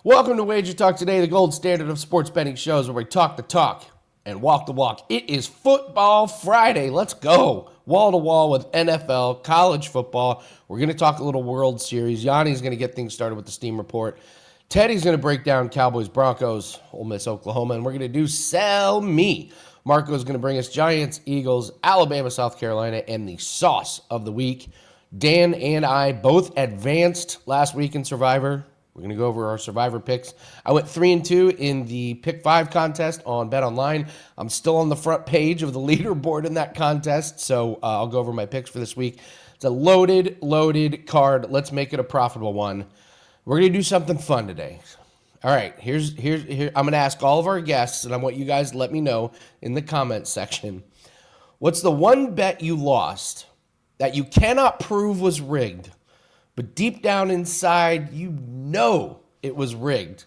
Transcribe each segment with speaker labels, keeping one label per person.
Speaker 1: Welcome to WagerTalk Today, the gold standard of sports betting shows where we talk the talk and walk the walk. It is Football Friday. Let's go. Wall to wall with NFL, college football. We're going to talk a little World Series. Gianni's going to get things started with the Steam Report. Teddy's going to break down Cowboys, Broncos, Ole Miss, Oklahoma, and we're going to do Sell Me. Marco's going to bring us Giants, Eagles, Alabama, South Carolina, and the sauce of the week. Dan and I both advanced last week in Survivor. We're going to go over our Survivor picks. I went 3-2 in the Pick 5 contest on Bet Online. I'm still on the front page of the leaderboard in that contest, so I'll go over my picks for this week. It's a loaded card. Let's make it a profitable one. We're going to do something fun today. All right, here. I'm going to ask all of our guests, and I want you guys to let me know in the comments section. What's the one bet you lost that you cannot prove was rigged, but deep down inside, you know it was rigged?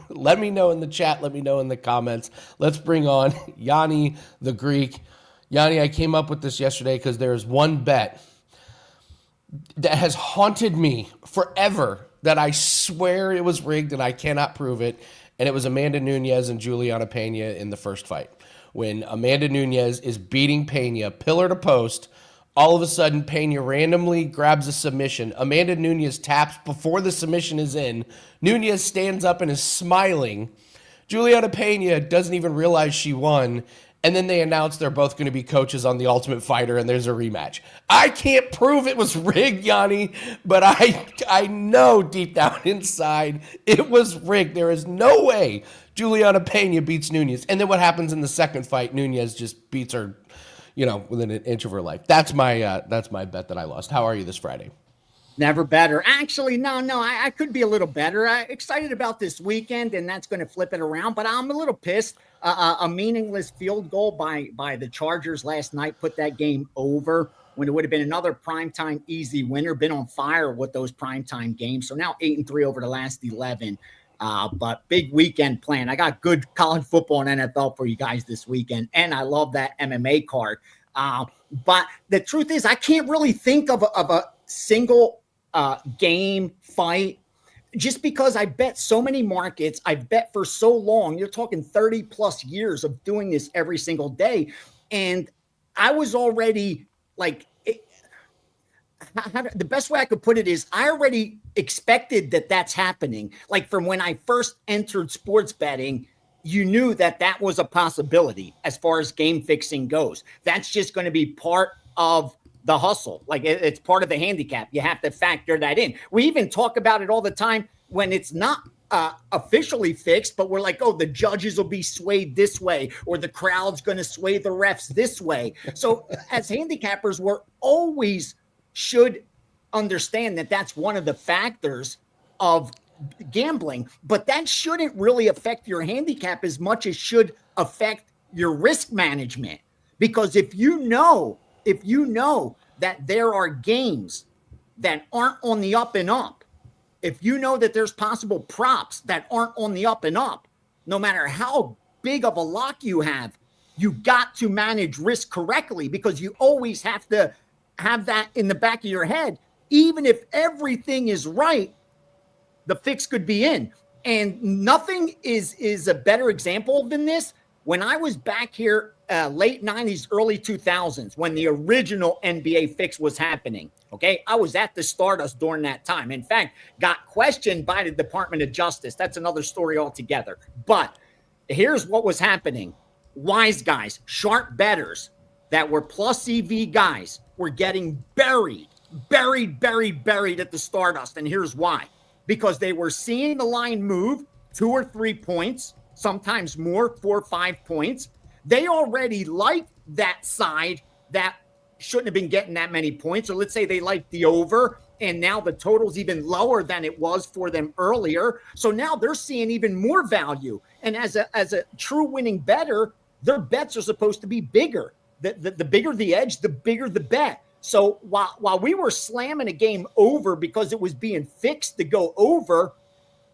Speaker 1: Let me know in the chat. Let me know in the comments. Let's bring on Gianni the Greek. Gianni, I came up with this yesterday because there's one bet that has haunted me forever that I swear it was rigged and I cannot prove it. And it was Amanda Nunes and Juliana Pena in the first fight. When Amanda Nunes is beating Pena pillar to post, all of a sudden, Pena randomly grabs a submission. Amanda Nunes taps before the submission is in. Nunes stands up and is smiling. Juliana Pena doesn't even realize she won. And then they announce they're both going to be coaches on The Ultimate Fighter, and there's a rematch. I can't prove it was rigged, Yanni, but I know deep down inside it was rigged. There is no way Juliana Pena beats Nunes. And then what happens in the second fight? Nunes just beats her, within an inch of her life. That's my bet that I lost. How are you this Friday?
Speaker 2: Never better. Actually, no, I could be a little better. I'm excited about this weekend, and that's going to flip it around, but I'm a little pissed. A meaningless field goal by the Chargers last night put that game over when it would have been another primetime easy winner. Been on fire with those primetime games. So now 8-3 over the last 11. But big weekend plan. I got good college football and NFL for you guys this weekend, and I love that MMA card. But the truth is, I can't really think of a single game fight, just because I bet so many markets. I've bet for so long. You're talking 30 plus years of doing this every single day. And I was already like, the best way I could put it is I already expected that that's happening. Like from when I first entered sports betting, you knew that that was a possibility as far as game fixing goes. That's just going to be part of the hustle. Like it's part of the handicap. You have to factor that in. We even talk about it all the time when it's not officially fixed, but we're like, oh, the judges will be swayed this way, or the crowd's going to sway the refs this way. So as handicappers, we're always should understand that that's one of the factors of gambling, but that shouldn't really affect your handicap as much as should affect your risk management. Because if you know that there are games that aren't on the up and up, if you know that there's possible props that aren't on the up and up, no matter how big of a lock you have, you got to manage risk correctly, because you always have to have that in the back of your head. Even if everything is right, the fix could be in. And nothing is a better example than this. When I was back here, late 90s, early 2000s, when the original NBA fix was happening, okay, I was at the Stardust during that time. In fact, got questioned by the Department of Justice. That's another story altogether. But here's what was happening. Wise guys, sharp bettors that were plus EV guys were getting buried at the Stardust. And here's why. Because they were seeing the line move 2 or 3 points, sometimes more, 4 or 5 points. They already liked that side that shouldn't have been getting that many points. Or let's say they liked the over, and now the total's even lower than it was for them earlier. So now they're seeing even more value. And as a true winning bettor, their bets are supposed to be bigger. The bigger the edge, the bigger the bet. So while we were slamming a game over because it was being fixed to go over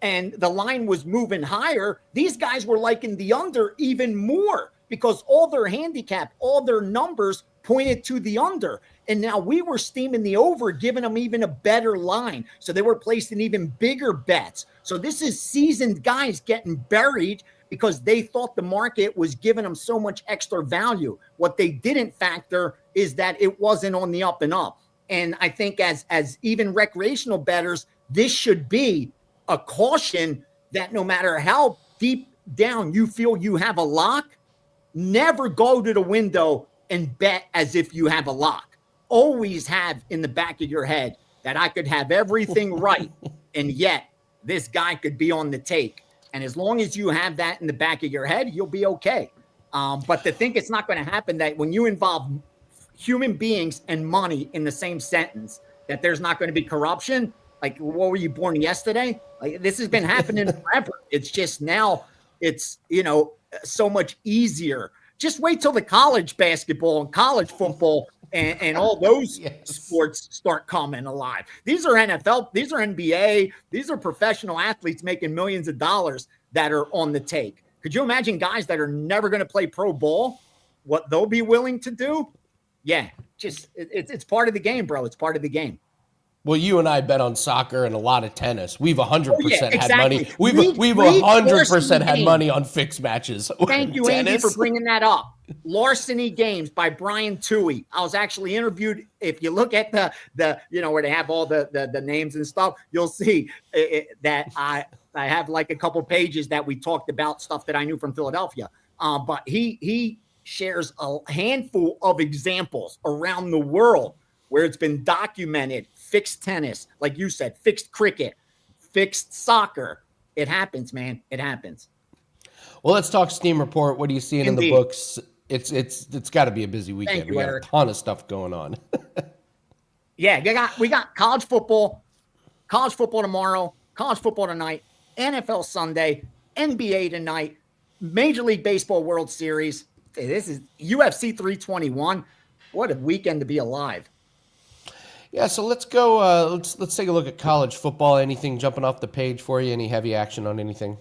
Speaker 2: and the line was moving higher, these guys were liking the under even more because all their handicap, all their numbers pointed to the under. And now we were steaming the over, giving them even a better line. So they were placing even bigger bets. So this is seasoned guys getting buried because they thought the market was giving them so much extra value. What they didn't factor is that it wasn't on the up and up. And I think as even recreational bettors, this should be a caution that no matter how deep down you feel you have a lock, never go to the window and bet as if you have a lock. Always have in the back of your head that I could have everything right, and yet this guy could be on the take. And as long as you have that in the back of your head, you'll be okay. But to think it's not going to happen, that when you involve human beings and money in the same sentence, that there's not going to be corruption. Like, what were you born yesterday? Like, this has been happening forever. It's just now it's, so much easier. Just wait till the college basketball and college football and all those sports start coming alive. These are NFL, these are NBA, these are professional athletes making millions of dollars that are on the take. Could you imagine guys that are never going to play pro ball, what they'll be willing to do? Yeah, just it's part of the game, bro. It's part of the game.
Speaker 1: Well, you and I bet on soccer and a lot of tennis. We've 100% had money. We've 100% had money on fixed matches.
Speaker 2: Thank you, Andy, for bringing that up. Larceny Games by Brian Toohey. I was actually interviewed. If you look at the where they have all the names and stuff, you'll see that I have like a couple pages that we talked about stuff that I knew from Philadelphia. But he shares a handful of examples around the world where it's been documented. Fixed tennis, like you said, fixed cricket, fixed soccer. It happens, man. It happens.
Speaker 1: Well, let's talk Steam Report. What are you seeing in the books? It's got to be a busy weekend. We got a ton of stuff going on.
Speaker 2: Yeah, we got college football tomorrow, college football tonight, NFL Sunday, NBA tonight, Major League Baseball World Series. This is UFC 321. What a weekend to be alive.
Speaker 1: Yeah, so let's go. Let's take a look at college football. Anything jumping off the page for you? Any heavy action on anything?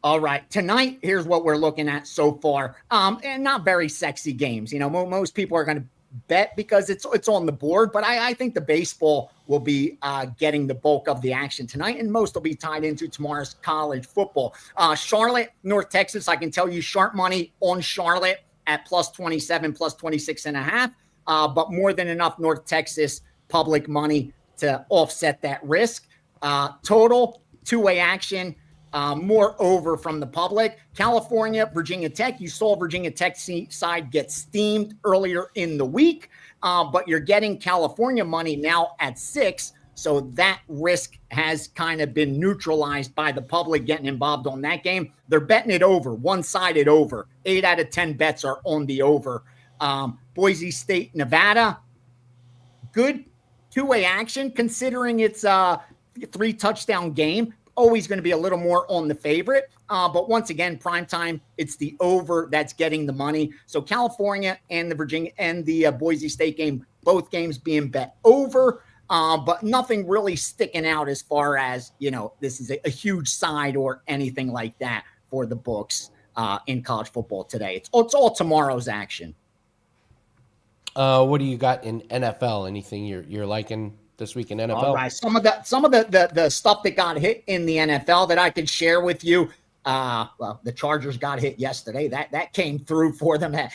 Speaker 2: All right, tonight, here's what we're looking at so far. And not very sexy games. Most people are going to bet because it's on the board, but I think the baseball will be getting the bulk of the action tonight, and most will be tied into tomorrow's college football. Charlotte, North Texas, I can tell you sharp money on Charlotte at plus 27, plus 26.5, but more than enough North Texas public money to offset that risk. Total two-way action, more over from the public. California, Virginia Tech. You saw Virginia Tech side get steamed earlier in the week, but you're getting California money now at 6. So that risk has kind of been neutralized by the public getting involved on that game. They're betting it over, one-sided over. 8 out of 10 bets are on the over. Boise State, Nevada. Good two-way action, considering it's a 3-touchdown game. Always going to be a little more on the favorite. But once again, primetime, it's the over that's getting the money. So California and the Virginia and the Boise State game, both games being bet over. But nothing really sticking out as far as, this is a huge side or anything like that for the books in college football today. It's all tomorrow's action.
Speaker 1: What do you got in NFL? Anything you're liking this week in NFL?
Speaker 2: All right, some of the stuff that got hit in the NFL that I can share with you. Well, the Chargers got hit yesterday. That came through for them at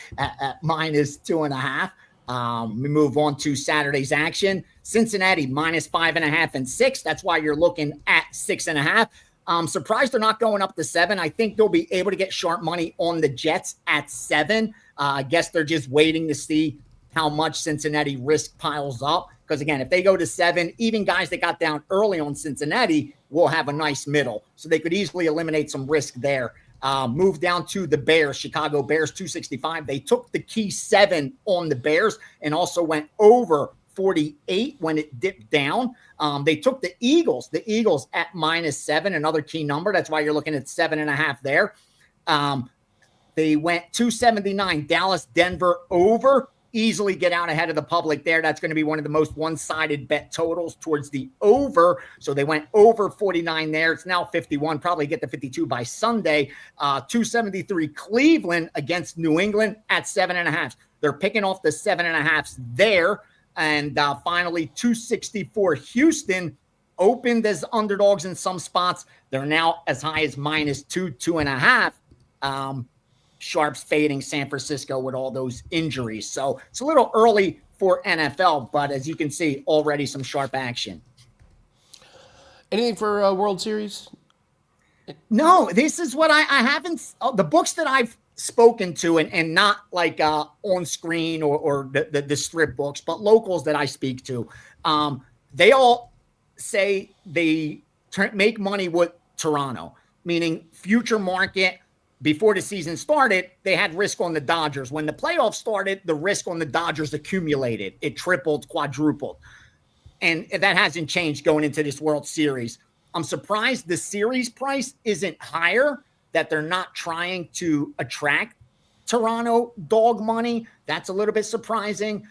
Speaker 2: minus 2.5. We move on to Saturday's action. Cincinnati minus 5.5 and 6. That's why you're looking at 6.5. I'm surprised they're not going up to 7. I think they'll be able to get sharp money on the Jets at 7. I guess they're just waiting to see how much Cincinnati risk piles up. Because, again, if they go to 7, even guys that got down early on Cincinnati will have a nice middle. So they could easily eliminate some risk there. Move down to the Bears, Chicago Bears, 265. They took the key 7 on the Bears and also went over 48 when it dipped down. They took the Eagles at minus 7, another key number. That's why you're looking at 7.5 there. They went 279, Dallas, Denver over. Easily get out ahead of the public there. That's going to be one of the most one-sided bet totals towards the over. So they went over 49 there. It's now 51. Probably get to 52 by Sunday. 273 Cleveland against New England at 7.5. They're picking off the 7.5s there. And finally, 264. Houston opened as underdogs in some spots. They're now as high as -2, 2.5. Sharps fading San Francisco with all those injuries. So it's a little early for NFL, but as you can see, already some sharp action.
Speaker 1: Anything for World Series?
Speaker 2: No, this is what I haven't. The books that I've spoken to, and not like on screen or the strip books, but locals that I speak to, they all say they make money with Toronto, meaning future market. Before the season started, they had risk on the Dodgers. When the playoffs started, the risk on the Dodgers accumulated. It tripled, quadrupled. And that hasn't changed going into this World Series. I'm surprised the series price isn't higher, that they're not trying to attract Toronto dog money. That's a little bit surprising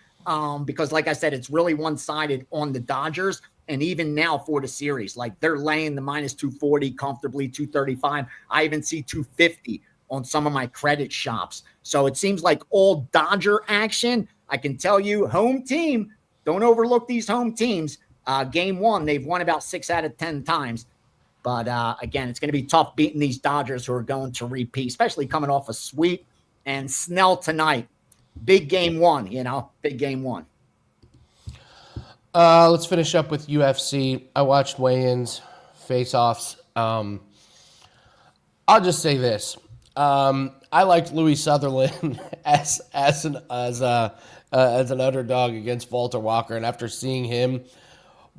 Speaker 2: because, like I said, it's really one-sided on the Dodgers. And even now for the series, like they're laying the -240 comfortably, 235. I even see 250 on some of my credit shops. So it seems like all Dodger action. I can tell you, home team, don't overlook these home teams. Game one, they've won about 6 out of 10 times. But again, it's going to be tough beating these Dodgers who are going to repeat, especially coming off a sweep. And Snell tonight, big game one, big game one.
Speaker 1: Let's finish up with UFC. I watched weigh-ins, face-offs. I'll just say this: I liked Louis Sutherland as an underdog against Walter Walker, and after seeing him,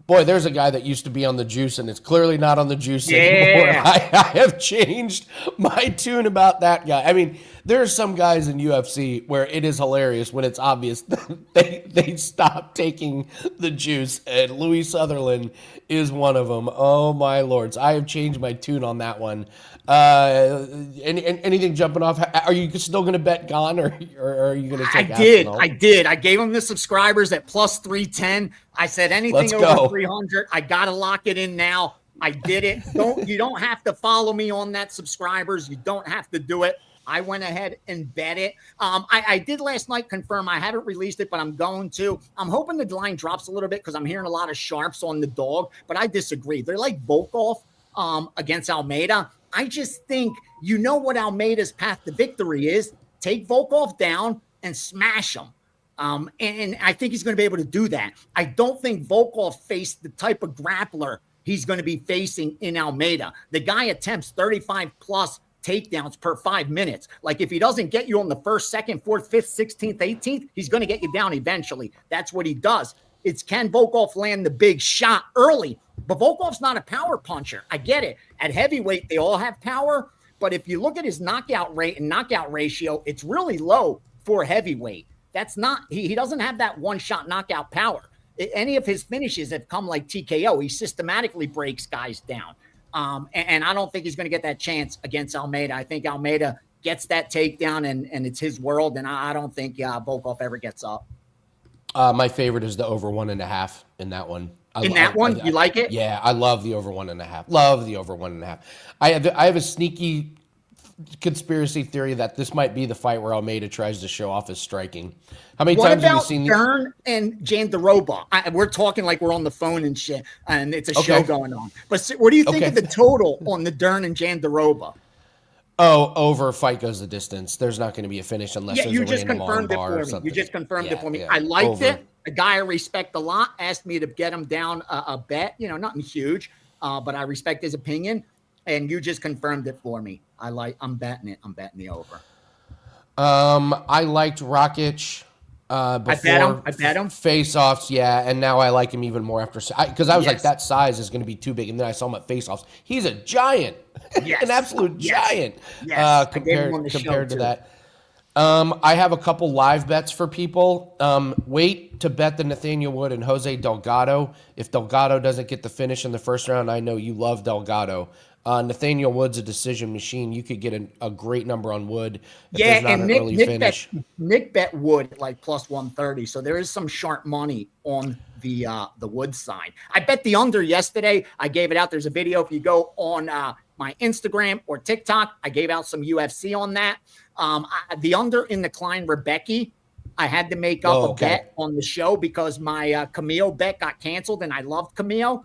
Speaker 1: boy, there's a guy that used to be on the juice, and it's clearly not on the juice anymore. I have changed my tune about that guy. I mean, there are some guys in UFC where it is hilarious when it's obvious that they stop taking the juice, and Louis Sutherland is one of them. Oh, my lords. I have changed my tune on that one. Anything jumping off? Are you still going to bet Gone, or are you going to take Aspinall?
Speaker 2: I did. I gave him the subscribers at +310. I said anything over 300. I got to lock it in now. I did it. You don't have to follow me on that subscribers. You don't have to do it. I went ahead and bet it. I did last night confirm. I haven't released it, but I'm going to. I'm hoping the line drops a little bit because I'm hearing a lot of sharps on the dog, but I disagree. They're like Volkov against Almeida. I just think what Almeida's path to victory is. Take Volkov down and smash him. And I think he's going to be able to do that. I don't think Volkov faced the type of grappler he's going to be facing in Almeida. The guy attempts 35 plus takedowns per 5 minutes. Like if he doesn't get you on the first, second, fourth, fifth, 16th, 18th, he's going to get you down eventually. That's what he does. It's can Volkov land the big shot early? But Volkov's not a power puncher. I get it. At heavyweight, they all have power. But if you look at his knockout rate and knockout ratio, it's really low for heavyweight. That's not, he doesn't have that one-shot knockout power. Any of his finishes have come like TKO. He systematically breaks guys down. And I don't think he's going to get that chance against Almeida. I think Almeida gets that takedown and it's his world. And I don't think Volkov ever gets up.
Speaker 1: My favorite is the over 1.5 in that one.
Speaker 2: You like it?
Speaker 1: Yeah, I love the over 1.5. Love the over 1.5. I have a sneaky conspiracy theory that this might be the fight where Almeida tries to show off his striking. How many times have you seen
Speaker 2: Dern and Jandiroba? We're talking like we're on the phone and shit, and it's a show going on. But what do you think of the total on the Dern and Jandiroba?
Speaker 1: Oh, over fight goes the distance. There's not going to be a finish unless there's a random armbar or something.
Speaker 2: You just confirmed it for me. I liked it. A guy I respect a lot asked me to get him down a bet. Nothing huge, but I respect his opinion. And you just confirmed it for me. I'm betting it. I'm betting the over.
Speaker 1: I liked Rakic before.
Speaker 2: I bet him.
Speaker 1: Face-offs, yeah, and now I like him even more after because I was like, that size is going to be too big, and then I saw him at face-offs. He's a giant, an absolute giant compared to that. I have a couple live bets for people. Wait to bet the Nathaniel Wood and Jose Delgado. If Delgado doesn't get the finish in the first round, I know you love Delgado. Nathaniel Wood's a decision machine. You could get a great number on Wood.
Speaker 2: And Nick bet Wood at like +130. So there is some sharp money on the Wood side. I bet the under yesterday. I gave it out. There's a video. If you go on my Instagram or TikTok, I gave out some UFC on that. The under in the Klein Rebecki I had to make up a bet on the show because my Camille bet got canceled, and I loved Camille.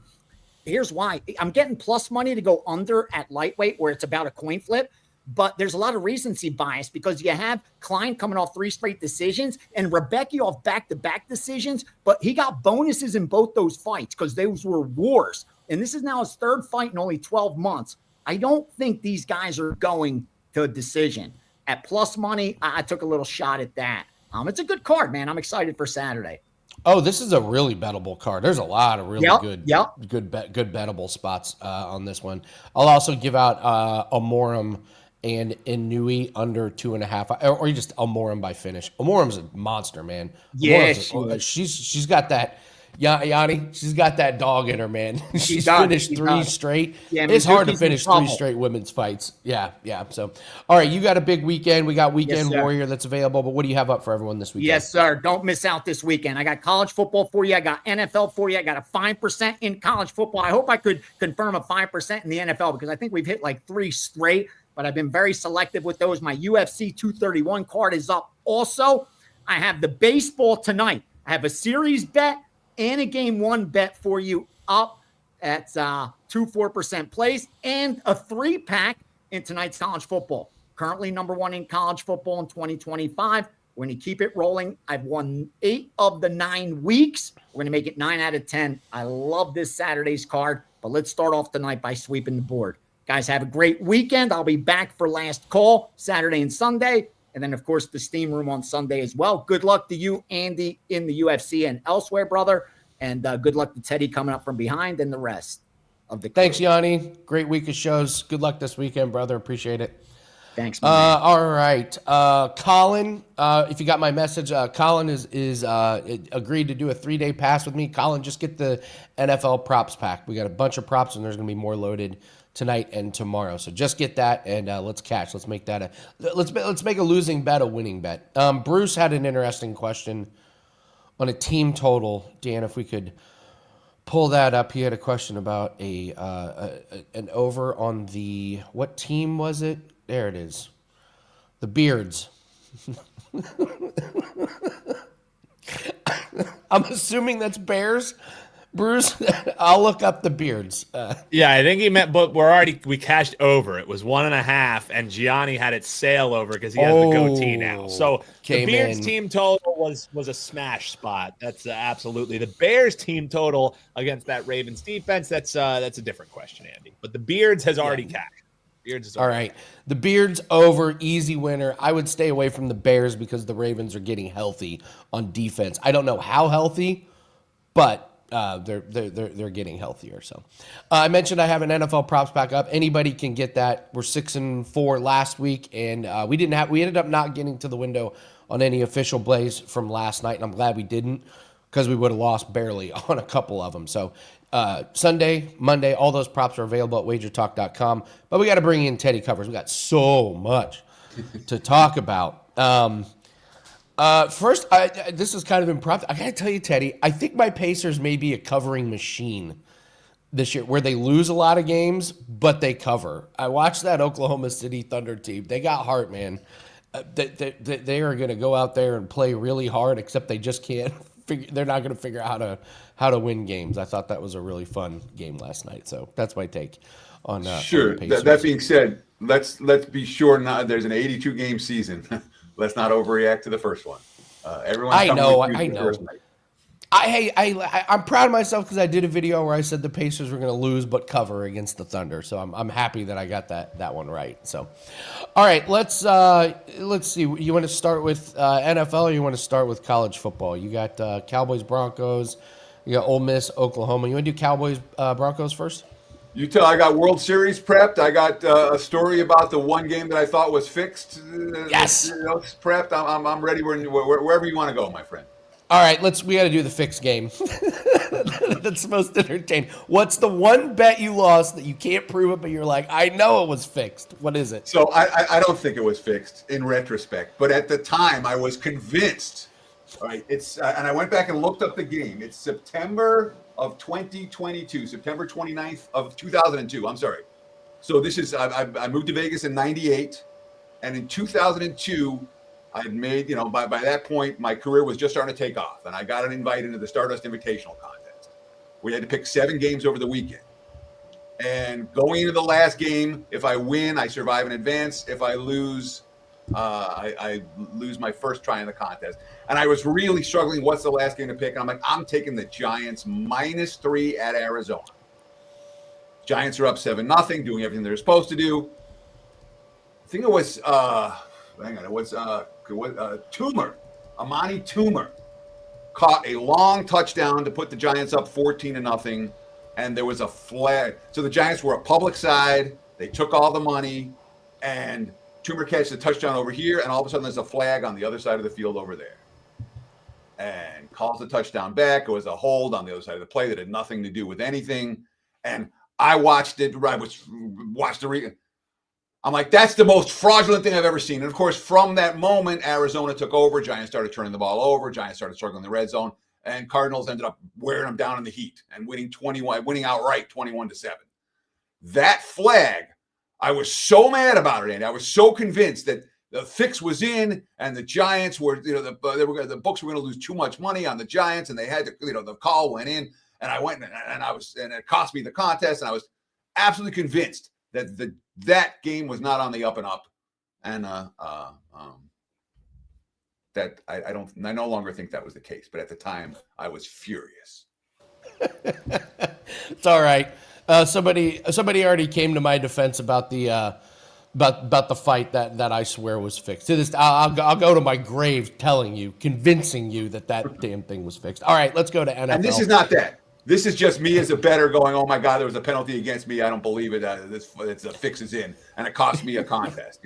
Speaker 2: Here's why. I'm getting plus money to go under at lightweight where it's about a coin flip. But there's a lot of recency bias because you have Klein coming off 3 straight decisions and Rebecca off back-to-back decisions, but he got bonuses in both those fights because those were wars. And this is now his 3rd fight in only 12 months. I don't think these guys are going to a decision. At plus money, I took a little shot at that. It's a good card, man. I'm excited for Saturday.
Speaker 1: Oh, this is a really bettable card. There's a lot of really good bettable spots on this one. I'll also give out Amorim and Inui under 2.5, or just Amorim by finish. Amorim's a monster, man.
Speaker 2: Yeah,
Speaker 1: she's got that. Gianni, she's got that dog in her, man. She's finished 3 straight. Yeah, it's hard to finish 3 straight women's fights. Yeah. So, all right, you got a big weekend. We got Weekend Warrior that's available, but what do you have up for everyone this weekend?
Speaker 2: Yes, sir. Don't miss out this weekend. I got college football for you. I got NFL for you. I got a 5% in college football. I hope I could confirm a 5% in the NFL because I think we've hit like 3 straight, but I've been very selective with those. My UFC 231 card is up. Also, I have the baseball tonight. I have a series bet and a game 1 bet for you up at 2-4% plays and a 3-pack in tonight's college football. Currently number 1 in college football in 2025. We're going to keep it rolling. I've won 8 of the 9 weeks. We're going to make it 9 out of 10. I love this Saturday's card, but let's start off tonight by sweeping the board. Guys, have a great weekend. I'll be back for last call Saturday and Sunday. And then, of course, the Steam Room on Sunday as well. Good luck to you, Andy, in the UFC and elsewhere, brother. And good luck to Teddy coming up from behind and the rest of the crew.
Speaker 1: Thanks, Gianni. Great week of shows. Good luck this weekend, brother. Appreciate it.
Speaker 2: Thanks, man.
Speaker 1: All right. Colin, if you got my message, Colin is agreed to do a 3-day pass with me. Colin, just get the NFL props pack. We got a bunch of props, and there's going to be more loaded tonight and tomorrow. So just get that and let's cash. Let's make that let's make a losing bet a winning bet. Bruce had an interesting question on a team total. Dan, if we could pull that up. He had a question about an over on the, what team was it? There it is. The Beards. I'm assuming that's Bears. Bruce, I'll look up the Beards.
Speaker 3: Yeah, I think he meant, but we cashed over. It was 1.5, and Gianni had it sail over because he has the goatee now. So the Beards team total was a smash spot. That's absolutely the Bears team total against that Ravens defense. That's a different question, Andy. But the Beards has already cashed.
Speaker 1: All right. The Beards over, easy winner. I would stay away from the Bears because the Ravens are getting healthy on defense. I don't know how healthy, but they're getting healthier. So I mentioned I have an NFL props pack up. Anybody can get that. We're 6-4 last week, and we ended up not getting to the window on any official plays from last night, and I'm glad we didn't because we would have lost barely on a couple of them. So Sunday, Monday, all those props are available at WagerTalk.com. But we got to bring in Teddy Covers. We got so much to talk about. First, this is kind of impromptu. I got to tell you, Teddy, I think my Pacers may be a covering machine this year where they lose a lot of games, but they cover. I watched that Oklahoma City Thunder team. They got heart, man. They are going to go out there and play really hard, except they just can't. They're not going to figure out how to win games. I thought that was a really fun game last night. So that's my take on
Speaker 4: sure.
Speaker 1: On the Pacers.
Speaker 4: That being said, let's be sure not there's an 82-game season. Let's not overreact to the first one. Everyone.
Speaker 1: I know. I'm proud of myself because I did a video where I said the Pacers were going to lose but cover against the Thunder. So I'm happy that I got that one right. So, all right, let's see. You want to start with NFL or you want to start with college football? You got Cowboys, Broncos. You got Ole Miss, Oklahoma. You want to do Cowboys, Broncos first?
Speaker 4: I got World Series prepped. I got a story about the one game that I thought was fixed.
Speaker 1: Yes.
Speaker 4: It's prepped. I'm ready wherever you want to go, my friend.
Speaker 1: All right, we got to do the fixed game. That's most entertaining. What's the one bet you lost that you can't prove it, but you're like, I know it was fixed? What is it?
Speaker 4: So I don't think it was fixed in retrospect, but at the time I was convinced. All right, it's and I went back and looked up the game. It's September of 2022, September 29th of 2002. I'm sorry. So this is I moved to Vegas in '98, and in 2002, I'd made, by that point, my career was just starting to take off, and I got an invite into the Stardust Invitational contest. We had to pick 7 games over the weekend. And going into the last game, if I win, I survive in advance. If I lose, I lose my first try in the contest. And I was really struggling. What's the last game to pick? And I'm like, I'm taking the Giants -3 at Arizona. Giants are up 7-0, doing everything they're supposed to do. I think it was, Toomer. Amani Toomer caught a long touchdown to put the Giants up 14-0. And there was a flag. So the Giants were a public side. They took all the money. And Toomer catches a touchdown over here. And all of a sudden, there's a flag on the other side of the field over there. And calls the touchdown back. It was a hold on the other side of the play that had nothing to do with anything. And I watched it. I'm like, that's the most fraudulent thing I've ever seen. And of course, from that moment, Arizona took over. Giants started turning the ball over. Giants started struggling in the red zone. And Cardinals ended up wearing them down in the heat and winning outright 21-7. That flag, I was so mad about it, Andy. I was so convinced that the fix was in, and the Giants were, the books were going to lose too much money on the Giants, and they had to, the call went in, and I went and it cost me the contest, and I was absolutely convinced that that game was not on the up and up, and that I no longer think that was the case. But at the time, I was furious.
Speaker 1: It's all right. Somebody already came to my defense about the about the fight that I swear was fixed. To this, I'll go to my grave convincing you that damn thing was fixed. All right, let's go to NFL.
Speaker 4: And this is not that. This is just me as a bettor going, oh my God, there was a penalty against me. I don't believe it. It's a fix is in, and it cost me a contest.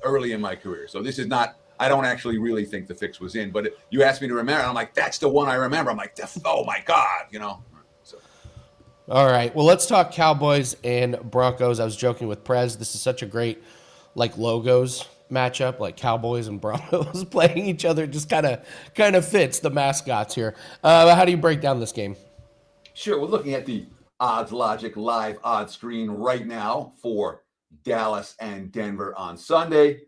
Speaker 4: Early in my career. So this is not. I don't actually really think the fix was in. But you asked me to remember, and I'm like, that's the one I remember. I'm like, oh my God, So.
Speaker 1: All right. Well, let's talk Cowboys and Broncos. I was joking with Prez. This is such a great logos matchup, like Cowboys and Broncos playing each other. Just kind of fits the mascots here. How do you break down this game?
Speaker 4: Sure. We're looking at the Odds Logic live odds screen right now for Dallas and Denver on Sunday.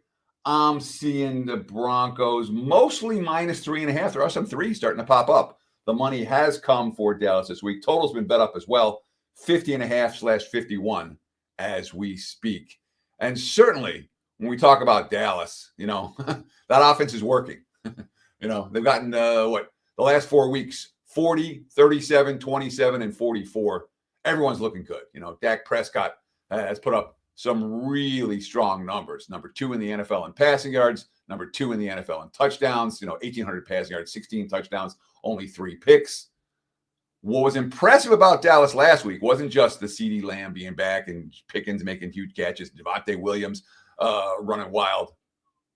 Speaker 4: I'm seeing the Broncos mostly -3.5. There are some threes starting to pop up. The money has come for Dallas this week. Total's been bet up as well, 50.5/51 as we speak. And certainly when we talk about Dallas, that offense is working. They've gotten the last 4 weeks, 40, 37, 27, and 44. Everyone's looking good. Dak Prescott has put up some really strong numbers. Number 2 in the NFL in passing yards, number 2 in the NFL in touchdowns, 1,800 passing yards, 16 touchdowns, only 3 picks. What was impressive about Dallas last week wasn't just the CeeDee Lamb being back and Pickens making huge catches, Devontae Williams running wild.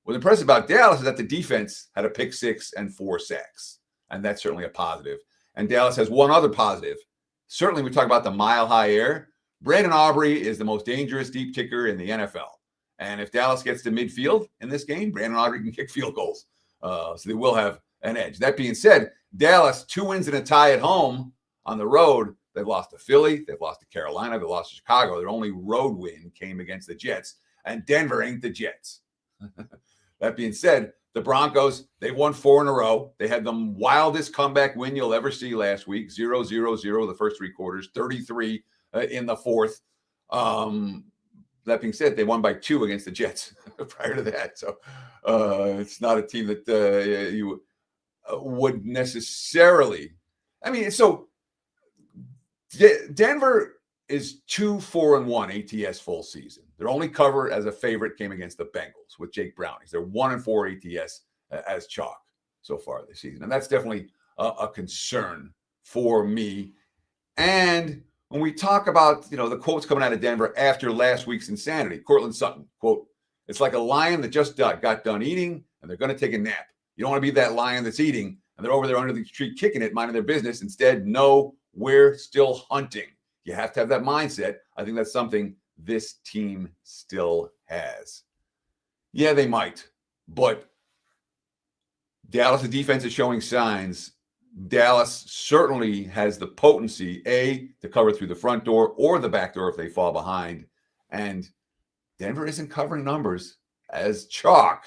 Speaker 4: What's impressive about Dallas is that the defense had a pick 6 and 4 sacks, and that's certainly a positive. And Dallas has one other positive. Certainly, we talk about the mile-high air. Brandon Aubrey is the most dangerous deep kicker in the NFL. And if Dallas gets to midfield in this game, Brandon Aubrey can kick field goals. So they will have an edge. That being said, Dallas, 2 wins and a tie at home. On the road, they've lost to Philly. They've lost to Carolina. They've lost to Chicago. Their only road win came against the Jets. And Denver ain't the Jets. That being said, the Broncos, they won 4 in a row. They had the wildest comeback win you'll ever see last week. 0-0-0 the first 3 quarters, 33 in the fourth. That being said, they won by 2 against the Jets prior to that. So it's not a team that you would necessarily. So Denver is 2-4-1 ATS full season. Their only cover as a favorite came against the Bengals with Jake Browning. They're 1-4 ATS as chalk so far this season. And that's definitely a concern for me. And when we talk about, the quotes coming out of Denver after last week's insanity, Cortland Sutton, quote, "It's like a lion that just got done eating and they're going to take a nap. You don't want to be that lion that's eating and they're over there under the tree kicking it, minding their business. Instead, no, we're still hunting." You have to have that mindset. I think that's something this team still has. Yeah, they might, but Dallas' defense is showing signs. Dallas certainly has the potency, to cover through the front door or the back door if they fall behind. And Denver isn't covering numbers as chalk.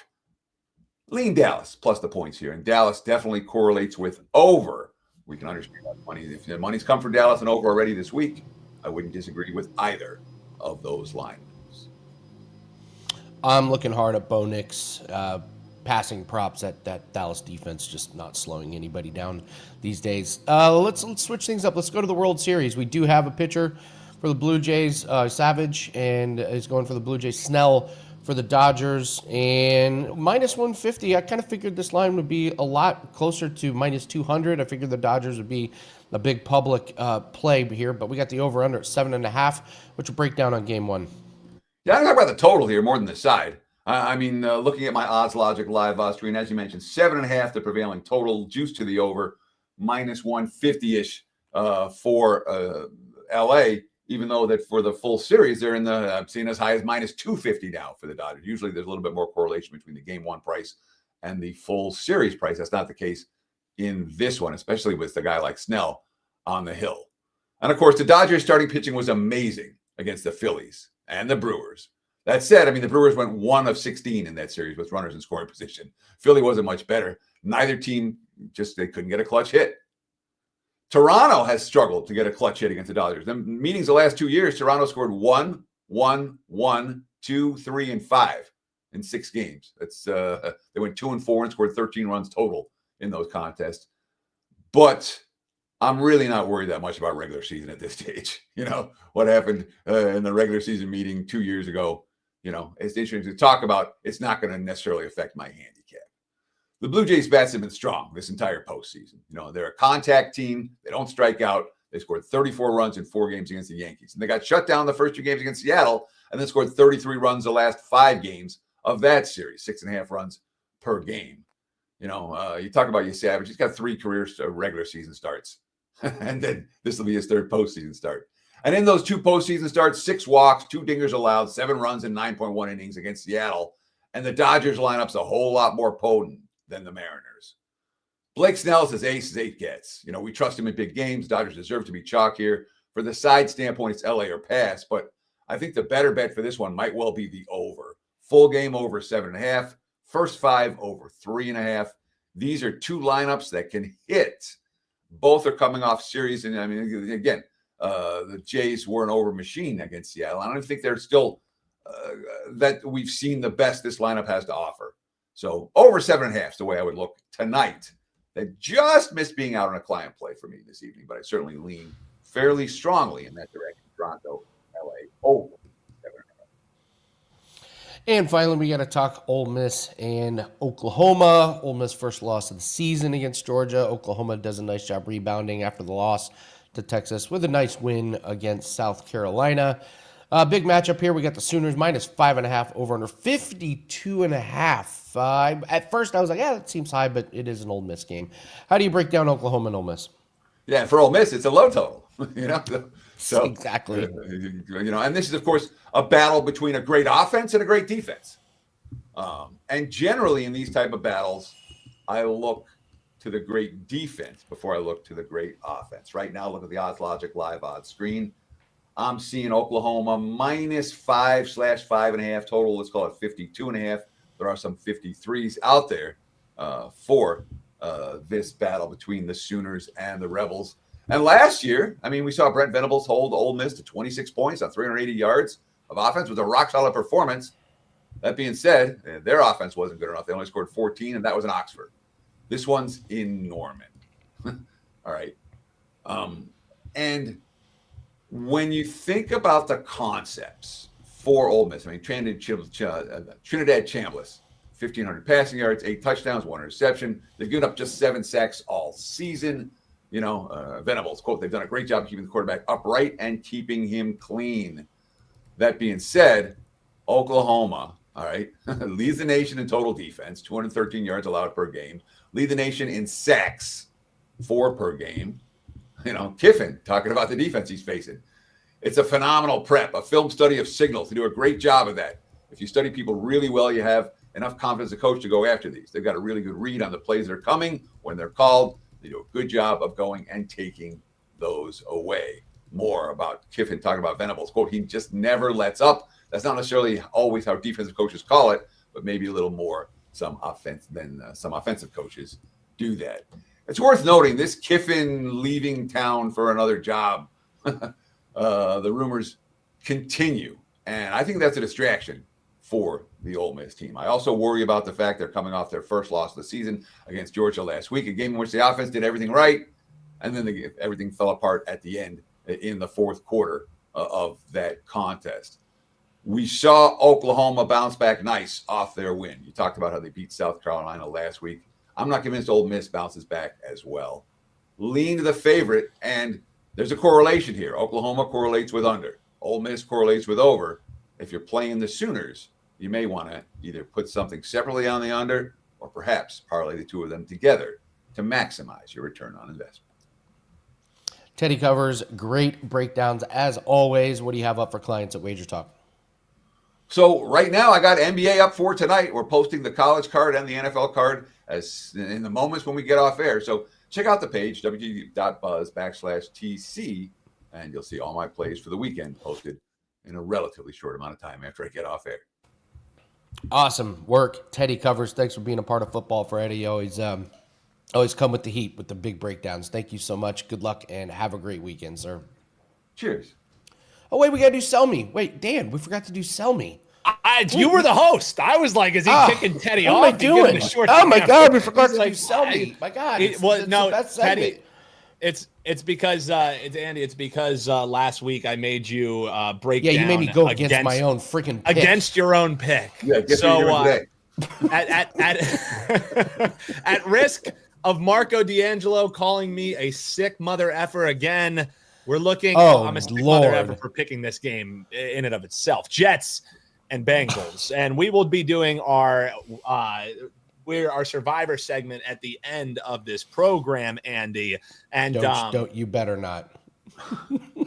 Speaker 4: Lean Dallas plus the points here. And Dallas definitely correlates with over. We can understand that money. If the money's come for Dallas and over already this week, I wouldn't disagree with either of those line moves.
Speaker 1: I'm looking hard at Bo Nix passing props at that Dallas defense, just not slowing anybody down these days. Let's switch things up. Let's go to the World Series. We do have a pitcher for the Blue Jays, Savage, and is going for the Blue Jays. Snell for the Dodgers, and minus 150. I kind of figured this line would be a lot closer to minus 200. I figured the Dodgers would be a big public play here, but we got the over-under at 7.5, which will break down on game one.
Speaker 4: Yeah, I'm talking about the total here more than the side. I mean, looking at my odds logic live screen, as you mentioned, 7.5 the prevailing total, juice to the over, minus 150-ish for LA. Even though that for the full series, they're I'm seeing as high as minus 250 now for the Dodgers. Usually there's a little bit more correlation between the game one price and the full series price. That's not the case in this one, especially with a guy like Snell on the hill. And of course, the Dodgers starting pitching was amazing against the Phillies and the Brewers. That said, I mean, the Brewers went 1 of 16 in that series with runners in scoring position. Philly wasn't much better. Neither team they couldn't get a clutch hit. Toronto has struggled to get a clutch hit against the Dodgers. The meetings the last 2 years, Toronto scored 1, 1, 1, 2, 3, and 5 in 6 games. That's they went 2 and 4 and scored 13 runs total in those contests. But I'm really not worried that much about regular season at this stage. You know, what happened in the regular season meeting 2 years ago, you know, it's interesting to talk about. It's not going to necessarily affect my handicap. The Blue Jays bats have been strong this entire postseason. You know, they're a contact team. They don't strike out. They scored 34 runs in 4 games against the Yankees. And they got shut down the first 2 games against Seattle and then scored 33 runs the last 5 games of that series, 6.5 runs per game. You know, you talk about your Savage. He's got 3 career regular season starts. And then this will be his 3rd postseason start. And in those 2 postseason starts, 6 walks, 2 dingers allowed, 7 runs in 9.1 innings against Seattle. And the Dodgers lineup's a whole lot more potent than the Mariners. Blake Snell's as ace as 8 gets. You know, we trust him in big games. Dodgers deserve to be chalk here. For the side standpoint, it's LA or pass, but I think the better bet for this one might well be the over. Full game over 7.5. First 5 over 3.5. These are 2 lineups that can hit. Both are coming off series, and I mean, again, the Jays were an over machine against Seattle. I don't think they're still that we've seen the best this lineup has to offer. So over 7.5 is the way I would look tonight. They just missed being out on a client play for me this evening, but I certainly lean fairly strongly in that direction. Toronto, LA, over 7.5.
Speaker 1: And finally, we got to talk Ole Miss and Oklahoma. Ole Miss first loss of the season against Georgia. Oklahoma does a nice job rebounding after the loss to Texas with a nice win against South Carolina. Big matchup here. We got the Sooners minus 5.5 over under 52.5. At first, I was like, yeah, that seems high, but it is an Ole Miss game. How do you break down Oklahoma and Ole Miss?
Speaker 4: Yeah, for Ole Miss, it's a low total. You know, so
Speaker 1: exactly.
Speaker 4: You know, and this is, of course, a battle between a great offense and a great defense. And generally, in these type of battles, I look to the great defense before I look to the great offense. Right now, look at the Odds Logic live odds screen. I'm seeing Oklahoma minus 5/5.5 total. Let's call it 52.5. There are some 53s out there for this battle between the Sooners and the Rebels. And last year, I mean, we saw Brent Venables hold Ole Miss to 26 points on 380 yards of offense. It was a rock-solid performance. That being said, their offense wasn't good enough. They only scored 14, and that was in Oxford. This one's in Norman. All right. And when you think about the concepts for Ole Miss, I mean, Trinidad Chambliss, 1,500 passing yards, 8 touchdowns, 1 interception. They've given up just 7 sacks all season. You know, Venables, quote, they've done a great job keeping the quarterback upright and keeping him clean. That being said, Oklahoma, all right, leads the nation in total defense, 213 yards allowed per game. Lead the nation in sacks, 4 per game. You know, Kiffin talking about the defense he's facing. It's a phenomenal prep, a film study of signals. They do a great job of that. If you study people really well, you have enough confidence as a coach to go after these. They've got a really good read on the plays that are coming when they're called. They do a good job of going and taking those away. More about Kiffin talking about Venables. Quote, he just never lets up. That's not necessarily always how defensive coaches call it, but maybe a little more some offensive coaches do that. It's worth noting this Kiffin leaving town for another job. The rumors continue, and I think that's a distraction for the Ole Miss team. I also worry about the fact they're coming off their first loss of the season against Georgia last week, a game in which the offense did everything right, and then everything fell apart at the end in the fourth quarter of that contest. We saw Oklahoma bounce back nice off their win. You talked about how they beat South Carolina last week. I'm not convinced Ole Miss bounces back as well. Lean to the favorite, and there's a correlation here. Oklahoma correlates with under. Ole Miss correlates with over. If you're playing the Sooners, you may want to either put something separately on the under or perhaps parlay the two of them together to maximize your return on investment.
Speaker 1: Teddy covers great breakdowns as always. What do you have up for clients at WagerTalk?
Speaker 4: So right now I got NBA up for tonight. We're posting the college card and the NFL card as in the moments when we get off air. So check out the page, wg.buzz/TC, and you'll see all my plays for the weekend posted in a relatively short amount of time after I get off air.
Speaker 1: Awesome work. Teddy covers. Thanks for being a part of Football Friday. You always come with the heat with the big breakdowns. Thank you so much. Good luck and have a great weekend, sir.
Speaker 4: Cheers.
Speaker 1: Oh, wait, we got to do Sell Me. Wait, Dan, we forgot to do Sell Me.
Speaker 3: You were the host. I was like, is he kicking Teddy off?
Speaker 1: What am I doing? Oh, my God, we forgot to do Sell Me. My God.
Speaker 3: It's the best Teddy, it's because, Andy, it's because last week I made you break down.
Speaker 1: Yeah, you made me go against my own freaking pick.
Speaker 3: Against your own pick.
Speaker 4: Yeah, guess what you're doing today.
Speaker 3: At risk of Marco D'Angelo calling me a sick mother effer again, we're looking. I'm a sick mother effer for picking this game in and of itself. Jets and Bengals, and we will be doing our Survivor segment at the end of this program, Andy. And
Speaker 1: don't you better not.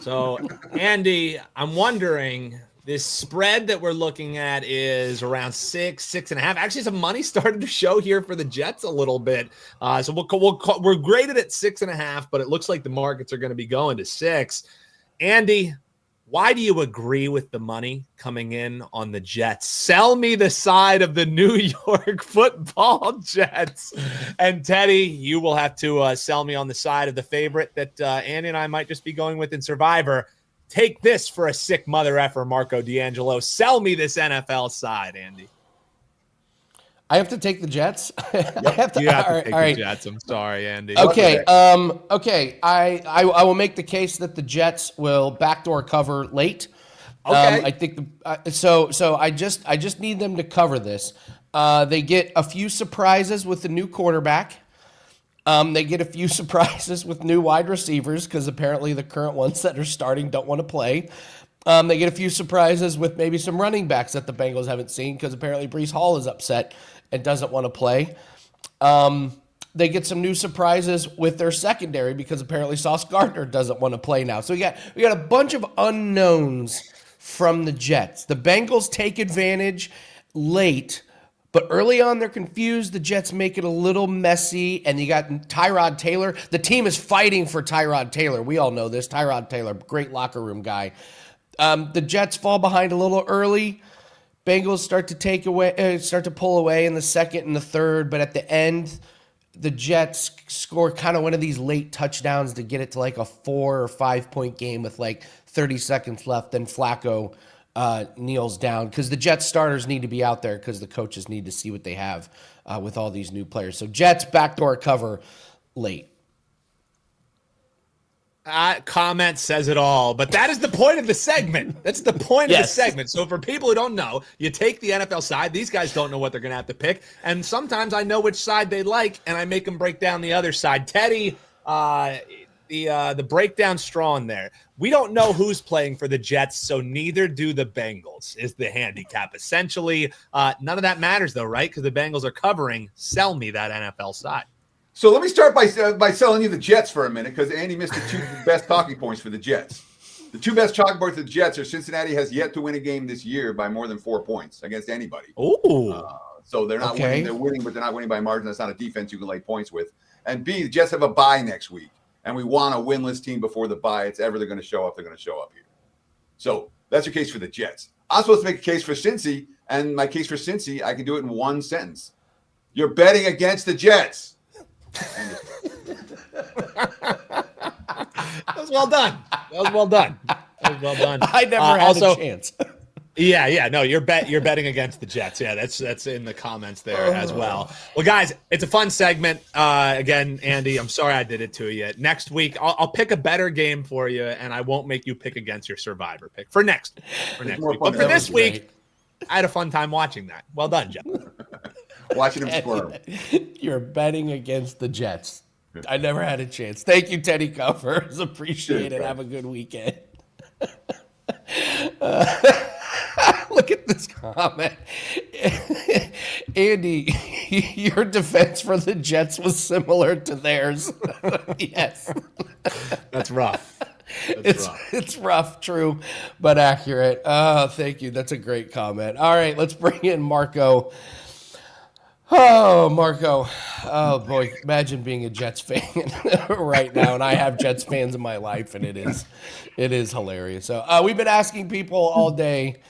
Speaker 3: So, Andy, I'm wonding. This spread that we're looking at is around 6.5. Actually, some money started to show here for the Jets a little bit. So we're graded at 6.5, but it looks like the markets are going to be going to 6. Andy, why do you agree with the money coming in on the Jets? Sell me the side of the New York Football Jets. And Teddy, you will have to sell me on the side of the favorite that Andy and I might just be going with in Survivor. Take this for a sick mother effer, Marco D'Angelo. Sell me this NFL side, Andy.
Speaker 1: I have to take the Jets.
Speaker 3: Yep. I have to take the Jets. I'm sorry, Andy.
Speaker 1: Okay. Okay. I will make the case that the Jets will backdoor cover late.
Speaker 3: Okay.
Speaker 1: I think so I just need them to cover this. They get a few surprises with the new quarterback. They get a few surprises with new wide receivers because apparently the current ones that are starting don't want to play. They get a few surprises with maybe some running backs that the Bengals haven't seen because apparently Breece Hall is upset and doesn't want to play. They get some new surprises with their secondary because apparently Sauce Gardner doesn't want to play now. So we got a bunch of unknowns from the Jets. The Bengals take advantage late. But early on, they're confused. The Jets make it a little messy, and you got Tyrod Taylor. The team is fighting for Tyrod Taylor. We all know this. Tyrod Taylor, great locker room guy. The Jets fall behind a little early. Bengals start to pull away in the second and the third, but at the end, the Jets score kind of one of these late touchdowns to get it to like a 4 or 5 point game with like 30 seconds left. Then Flacco kneels down because the Jets starters need to be out there because the coaches need to see what they have with all these new players. So Jets backdoor cover late.
Speaker 3: Comment says it all, but that is the point of the segment. That's the point of the segment. So for people who don't know, you take the NFL side. These guys don't know what they're going to have to pick. And sometimes I know which side they like, and I make them break down the other side. Teddy, the breakdown strong there. We don't know who's playing for the Jets, so neither do the Bengals is the handicap. Essentially, none of that matters, though, right? Because the Bengals are covering. Sell me that NFL side.
Speaker 4: So let me start by selling you the Jets for a minute because Andy missed the two best talking points for the Jets. The two best talking points for the Jets are Cincinnati has yet to win a game this year by more than 4 points against anybody.
Speaker 3: Ooh.
Speaker 4: So they're not winning. They're winning, but they're not winning by margin. That's not a defense you can lay points with. And B, the Jets have a bye next week. And we want a winless team before the bye. It's ever they're going to show up, they're going to show up here. So that's your case for the Jets. I'm supposed to make a case for Cincy, And my case for Cincy, I can do it in one sentence. You're betting against the Jets.
Speaker 3: That was well done.
Speaker 1: I never had a chance.
Speaker 3: Yeah. No, you're betting against the Jets. Yeah, that's in the comments there as well. Well, guys, it's a fun segment. Again, Andy, I'm sorry I did it to you. Next week, I'll pick a better game for you, and I won't make you pick against your Survivor pick for next week. But for this week, I had a fun time watching that. Well done, Jeff.
Speaker 4: Watching him squirm.
Speaker 1: You're betting against the Jets. I never had a chance. Thank you, Teddy Covers. Appreciate it. Have a good weekend. Look at this comment. Andy, your defense for the Jets was similar to theirs. Yes.
Speaker 3: That's rough.
Speaker 1: It's rough, true, but accurate. Thank you. That's a great comment. All right, let's bring in Marco. Oh, Marco. Oh, boy. Imagine being a Jets fan right now. And I have Jets fans in my life, and it is hilarious. So we've been asking people all day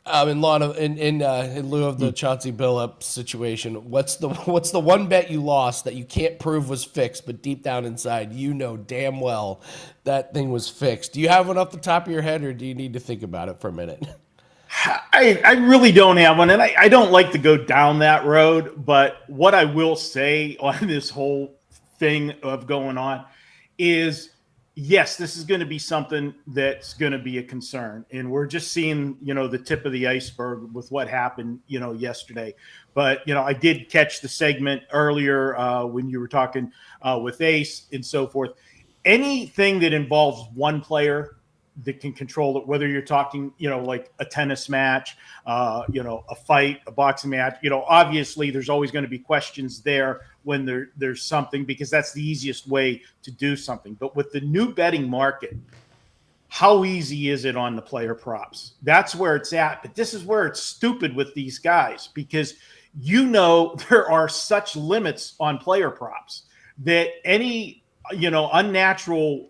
Speaker 1: in lieu of the Chauncey Billups situation, what's the one bet you lost that you can't prove was fixed, but deep down inside you know damn well that thing was fixed? Do you have one off the top of your head, or do you need to think about it for a minute?
Speaker 5: I really don't have one, and I don't like to go down that road. But what I will say on this whole thing of going on is, yes, this is going to be something that's going to be a concern. And we're just seeing, the tip of the iceberg with what happened, yesterday. But, I did catch the segment earlier when you were talking with Ace and so forth. Anything that involves one player that can control it, whether you're talking, like a tennis match, a fight, a boxing match, obviously there's always going to be questions there when there's something, because that's the easiest way to do something. But with the new betting market, how easy is it on the player props? That's where it's at. But this is where it's stupid with these guys, because there are such limits on player props that any, unnatural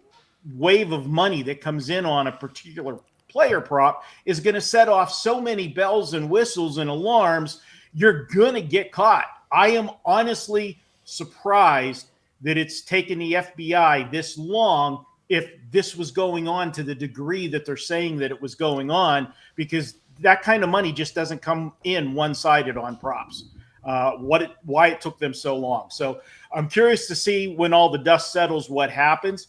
Speaker 5: wave of money that comes in on a particular player prop is going to set off so many bells and whistles and alarms. You're going to get caught. I am honestly surprised that it's taken the FBI this long, if this was going on to the degree that they're saying that it was going on, because that kind of money just doesn't come in one-sided on props. Why it took them so long. So I'm curious to see when all the dust settles what happens.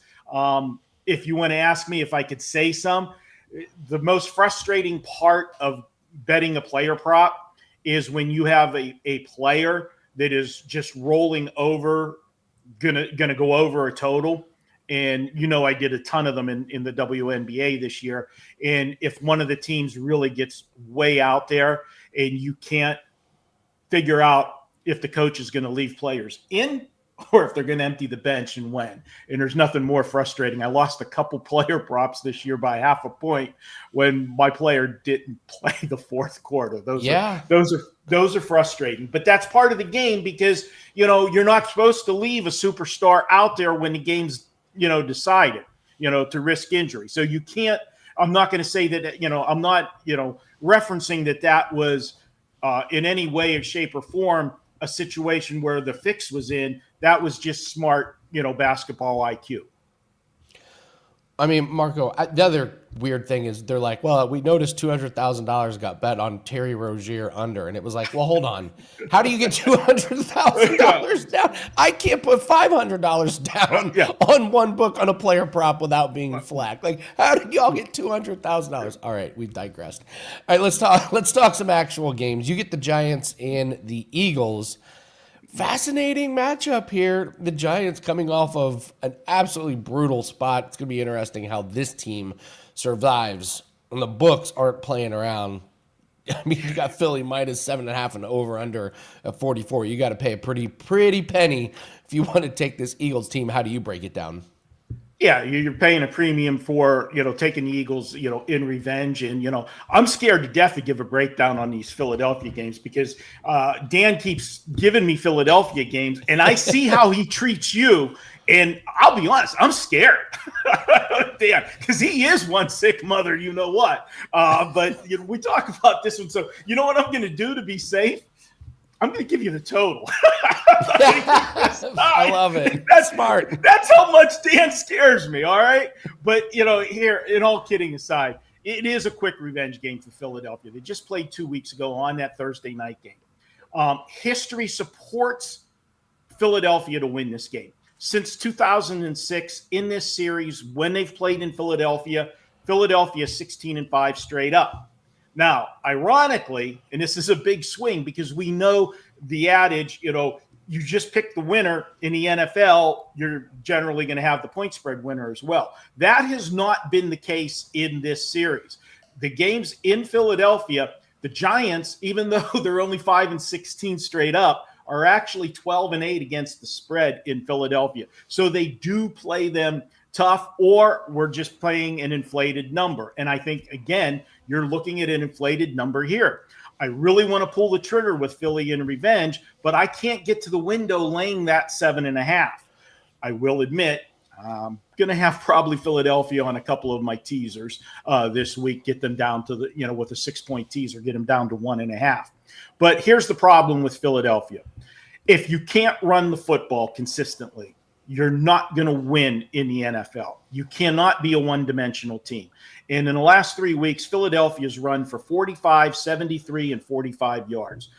Speaker 5: If you want to ask me if I could say the most frustrating part of betting a player prop is when you have a player that is just rolling over, gonna go over a total. And, I did a ton of them in the WNBA this year. And if one of the teams really gets way out there and you can't figure out if the coach is going to leave players in or if they're going to empty the bench and when. And there's nothing more frustrating. I lost a couple player props this year by half a point when my player didn't play the fourth quarter. Those are frustrating. But that's part of the game, because, you're not supposed to leave a superstar out there when the game's, decided, to risk injury. So you can't – I'm not going to say that, I'm not, referencing that was in any way or shape or form a situation where the fix was in. That was just smart, basketball IQ.
Speaker 1: I mean, Marco, the other weird thing is they're like, well, we noticed $200,000 got bet on Terry Rozier under. And it was like, well, hold on. How do you get $200,000 down? I can't put $500 down on one book on a player prop without being flagged. Like, how did y'all get $200,000? All right, we've digressed. All right, let's talk some actual games. You get the Giants and the Eagles. Fascinating matchup here. The Giants coming off of an absolutely brutal spot. It's going to be interesting how this team survives. And the books aren't playing around. I mean, you got Philly minus 7.5 and over under at 44. You got to pay a pretty penny if you want to take this Eagles team. How do you break it down?
Speaker 5: Yeah, you're paying a premium for, taking the Eagles, in revenge. And, I'm scared to death to give a breakdown on these Philadelphia games, because Dan keeps giving me Philadelphia games, and I see how he treats you And I'll be honest, I'm scared. Damn, because he is one sick mother, you know what. But we talk about this one. So you know what I'm going to do to be safe? I'm going to give you the total.
Speaker 1: I love it.
Speaker 5: That's
Speaker 1: smart.
Speaker 5: That's how much Dan scares me, all right? But, here, in all kidding aside, it is a quick revenge game for Philadelphia. They just played 2 weeks ago on that Thursday night game. History supports Philadelphia to win this game. Since 2006, in this series, when they've played in Philadelphia 16-5 straight up. Now, ironically, and this is a big swing because we know the adage, you just pick the winner in the NFL, you're generally going to have the point spread winner as well. That has not been the case in this series. The games in Philadelphia, the Giants, even though they're only 5-16 straight up, are actually 12-8 against the spread in Philadelphia. So they do play them tough, or we're just playing an inflated number. And I think, again, you're looking at an inflated number here. I really want to pull the trigger with Philly in revenge, but I can't get to the window laying that 7.5. I will admit, I'm going to have probably Philadelphia on a couple of my teasers this week, get them down to with a 6-point teaser, get them down to 1.5. But here's the problem with Philadelphia. If you can't run the football consistently, you're not going to win in the NFL. You cannot be a one-dimensional team. And in the last 3 weeks, Philadelphia's run for 45, 73, and 45 yards.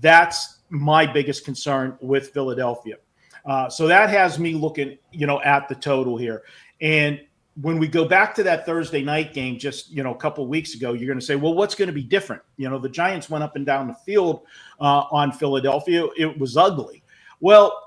Speaker 5: That's my biggest concern with Philadelphia. So that has me looking, at the total here. And when we go back to that Thursday night game just, a couple of weeks ago, you're going to say, well, what's going to be different? The Giants went up and down the field on Philadelphia. It was ugly. Well,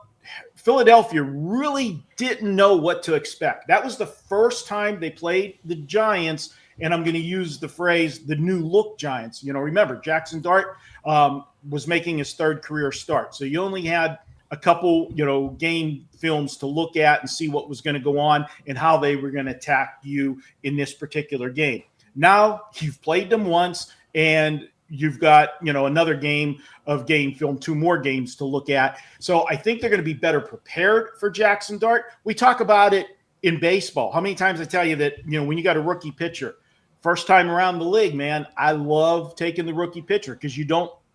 Speaker 5: Philadelphia really didn't know what to expect. That was the first time they played the Giants, and I'm going to use the phrase, the new look Giants. Remember, Jackson Dart was making his third career start. So you only had a couple, game films to look at and see what was going to go on and how they were going to attack you in this particular game. Now you've played them once, and you've got, another game of game film, 2 more games to look at. So I think they're going to be better prepared for Jackson Dart. We talk about it in baseball. How many times I tell you that, when you got a rookie pitcher, first time around the league, man, I love taking the rookie pitcher because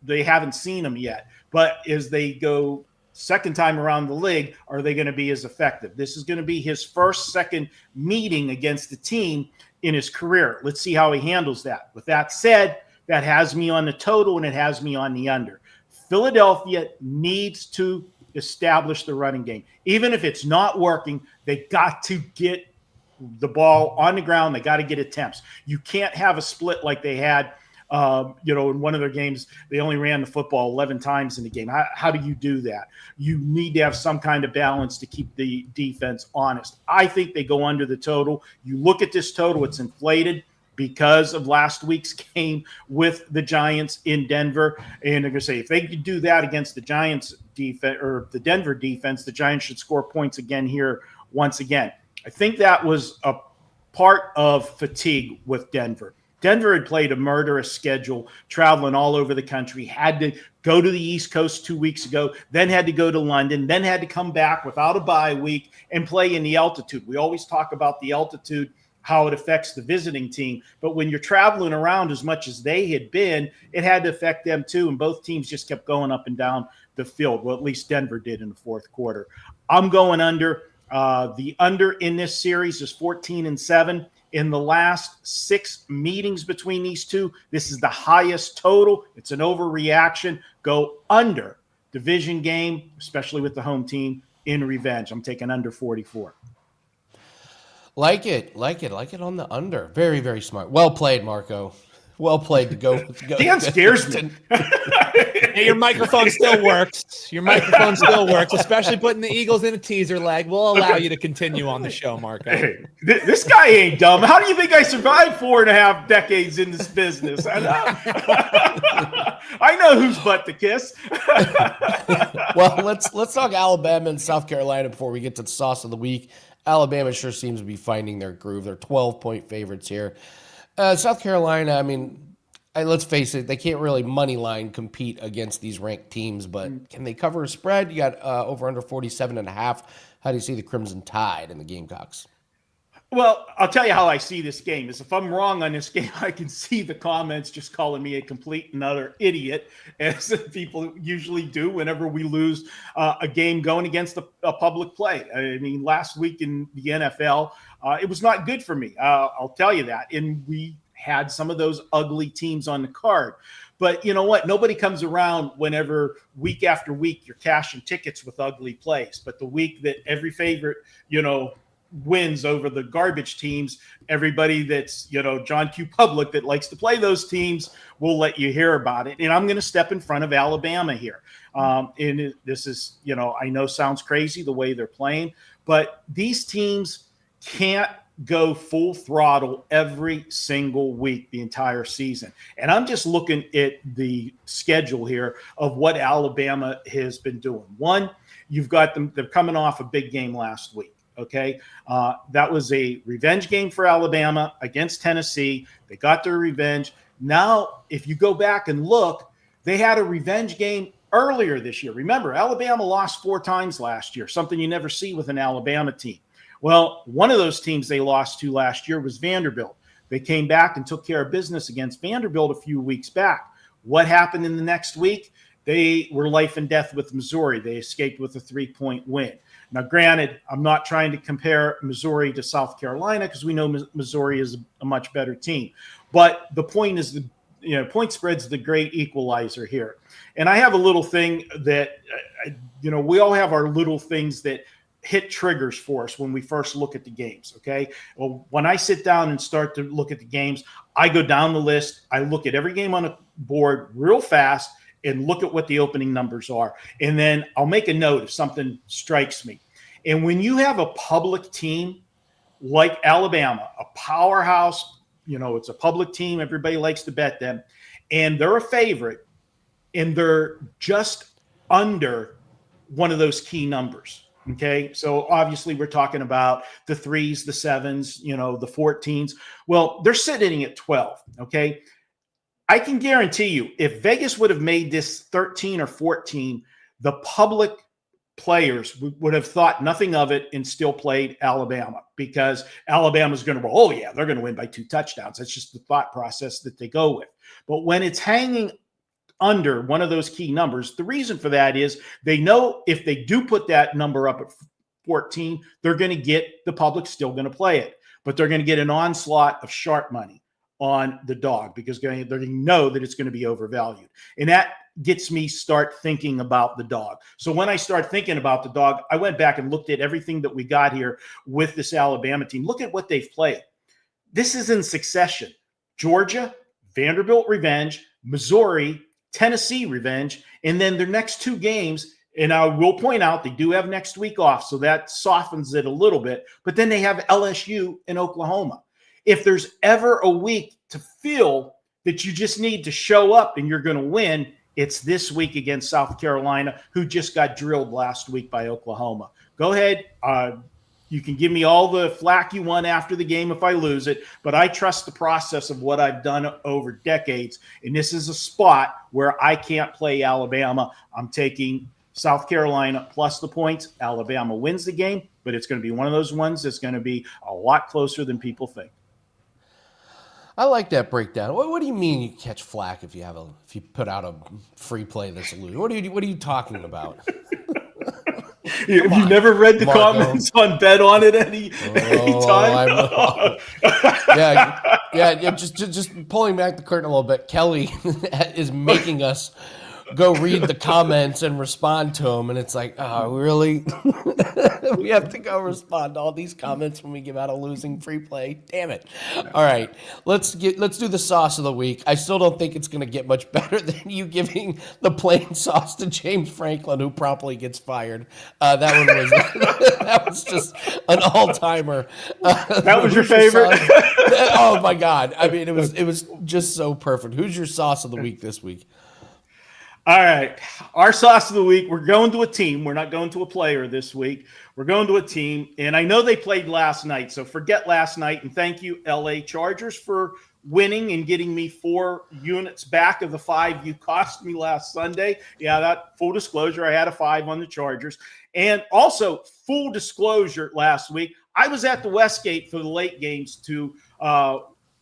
Speaker 5: they haven't seen him yet. But as they go second time around the league, are they going to be as effective? This is going to be his second meeting against the team in his career. Let's see how he handles that. With that said, that has me on the total and it has me on the under. Philadelphia needs to establish the running game. Even if it's not working, they got to get the ball on the ground. They got to get attempts. You can't have a split like they had, in one of their games. They only ran the football 11 times in the game. How do you do that? You need to have some kind of balance to keep the defense honest. I think they go under the total. You look at this total, it's inflated because of last week's game with the Giants in Denver. And they're going to say, if they could do that against the Giants defense or the Denver defense, the Giants should score points again here once again. I think that was a part of fatigue with Denver. Denver had played a murderous schedule, traveling all over the country, had to go to the East Coast 2 weeks ago, then had to go to London, then had to come back without a bye week and play in the altitude. We always talk about the altitude, how it affects the visiting team. But when you're traveling around as much as they had been, it had to affect them too. And both teams just kept going up and down the field. Well, at least Denver did in the fourth quarter. I'm going under. The under in this series is 14-7. In the last 6 meetings between these two, this is the highest total. It's an overreaction. Go under. Division game, especially with the home team in revenge. I'm taking under 44.
Speaker 1: Like it on the under. Very, very smart. Well played, Marco. Well played to go.
Speaker 5: Dan scares me.
Speaker 3: Hey, your microphone still works. Your microphone still works, especially putting the Eagles in a teaser leg. We'll allow you to continue on the show, Marco.
Speaker 5: Hey, this guy ain't dumb. How do you think I survived 4.5 decades in this business? I know whose butt to kiss.
Speaker 1: Well, let's talk Alabama and South Carolina before we get to the sauce of the week. Alabama sure seems to be finding their groove. They're 12-point favorites here. South Carolina, I mean, let's face it, they can't really money line compete against these ranked teams, but can they cover a spread? You got over under 47.5 How do you see the Crimson Tide and the Gamecocks?
Speaker 5: Well, I'll tell you how I see this game. Is if I'm wrong on this game, I can see the comments just calling me a complete and utter idiot, as people usually do whenever we lose a game going against a public play. I mean, last week in the NFL, it was not good for me. I'll tell you that. And we had some of those ugly teams on the card. But you know what? Nobody comes around whenever week after week you're cashing tickets with ugly plays. But the week that every favorite, wins over the garbage teams, everybody that's, John Q. Public that likes to play those teams will let you hear about it. And I'm going to step in front of Alabama here. And this is, I know sounds crazy the way they're playing, but these teams can't go full throttle every single week the entire season. And I'm just looking at the schedule here of what Alabama has been doing. One, you've got them, they're coming off a big game last week. Okay. That was a revenge game for Alabama against Tennessee. They got their revenge. Now, if you go back and look, they had a revenge game earlier this year. Remember, Alabama lost 4 times last year, something you never see with an Alabama team. Well, one of those teams they lost to last year was Vanderbilt. They came back and took care of business against Vanderbilt a few weeks back. What happened in the next week? They were life and death with Missouri. They escaped with a 3-point win. Now, granted, I'm not trying to compare Missouri to South Carolina because we know Missouri is a much better team. But the point is, point spread's the great equalizer here. And I have a little thing that, we all have our little things that hit triggers for us when we first look at the games, okay? Well, when I sit down and start to look at the games, I go down the list. I look at every game on the board real fast and look at what the opening numbers are. And then I'll make a note if something strikes me. And when you have a public team like Alabama, a powerhouse, it's a public team, everybody likes to bet them, and they're a favorite, and they're just under one of those key numbers, okay? So obviously we're talking about the 3s, the 7s, the 14s. Well, they're sitting at 12, okay? I can guarantee you, if Vegas would have made this 13 or 14, the public players would have thought nothing of it and still played Alabama because Alabama's going to roll. Oh, yeah, they're going to win by 2 touchdowns. That's just the thought process that they go with. But when it's hanging under one of those key numbers, the reason for that is they know if they do put that number up at 14, they're going to get the public still going to play it. But they're going to get an onslaught of sharp money on the dog because they're going to know that it's going to be overvalued. And that gets me start thinking about the dog. So when I start thinking about the dog, I went back and looked at everything that we got here with this Alabama team. Look at what they've played. This is in succession. Georgia, Vanderbilt revenge, Missouri, Tennessee revenge, and then their next 2 games, and I will point out they do have next week off, so that softens it a little bit, but then they have LSU and Oklahoma. If there's ever a week to feel that you just need to show up and you're going to win, it's this week against South Carolina, who just got drilled last week by Oklahoma. Go ahead. You can give me all the flack you want after the game if I lose it, but I trust the process of what I've done over decades, and this is a spot where I can't play Alabama. I'm taking South Carolina plus the points. Alabama wins the game, but it's going to be one of those ones that's going to be a lot closer than people think.
Speaker 1: I like that breakdown. What do you mean you catch flack if you put out a free play that's a lose? What are you talking about?
Speaker 5: Have you never read the comments on Bet On It any time?
Speaker 1: Just pulling back the curtain a little bit. Kelly is making us go read the comments and respond to them, and it's like, oh, really? We have to go respond to all these comments when we give out a losing free play. Damn it! All right, let's do the sauce of the week. I still don't think it's going to get much better than you giving the plain sauce to James Franklin, who promptly gets fired. That was just an all timer.
Speaker 5: That was your favorite?
Speaker 1: Oh my God! I mean, it was just so perfect. Who's your sauce of the week this week?
Speaker 5: All right. Our sauce of the week, we're going to a team. We're not going to a player this week. We're going to a team. And I know they played last night, so forget last night. And thank you, LA Chargers, for winning and getting me 4 units back of the 5 you cost me last Sunday. Yeah, that full disclosure, I had a 5 on the Chargers. And also, full disclosure, last week, I was at the Westgate for the late games to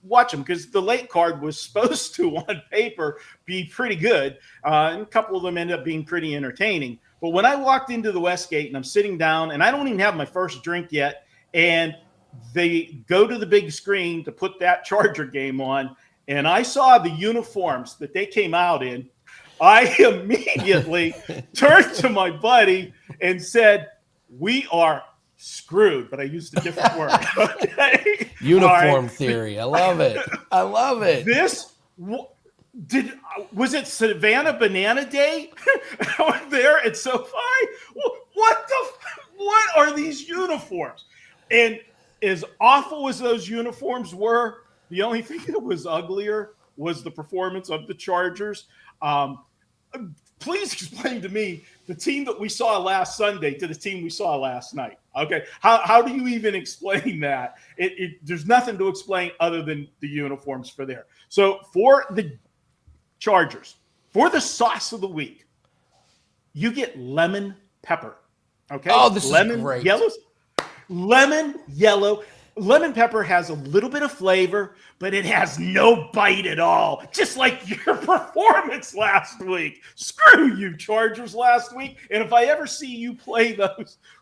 Speaker 5: watch them because the late card was supposed to, on paper, be pretty good. And a couple of them ended up being pretty entertaining. But when I walked into the Westgate and I'm sitting down and I don't even have my first drink yet, and they go to the big screen to put that Charger game on, and I saw the uniforms that they came out in, I immediately turned to my buddy and said, "We are screwed," but I used a different word. Okay?
Speaker 1: Uniform theory. I love it. I love it.
Speaker 5: Was it Savannah Banana Day there at SoFi? What are these uniforms? And as awful as those uniforms were, the only thing that was uglier was the performance of the Chargers. Please explain to me the team that we saw last Sunday to the team we saw last night. Okay, how do you even explain that? There's nothing to explain other than the uniforms for there. So for the Chargers, for the sauce of the week, you get lemon pepper. Okay.
Speaker 1: Oh, this is great.
Speaker 5: Lemon yellow. Lemon pepper has a little bit of flavor, but it has no bite at all. Just like your performance last week. Screw you, Chargers, last week. And if I ever see you play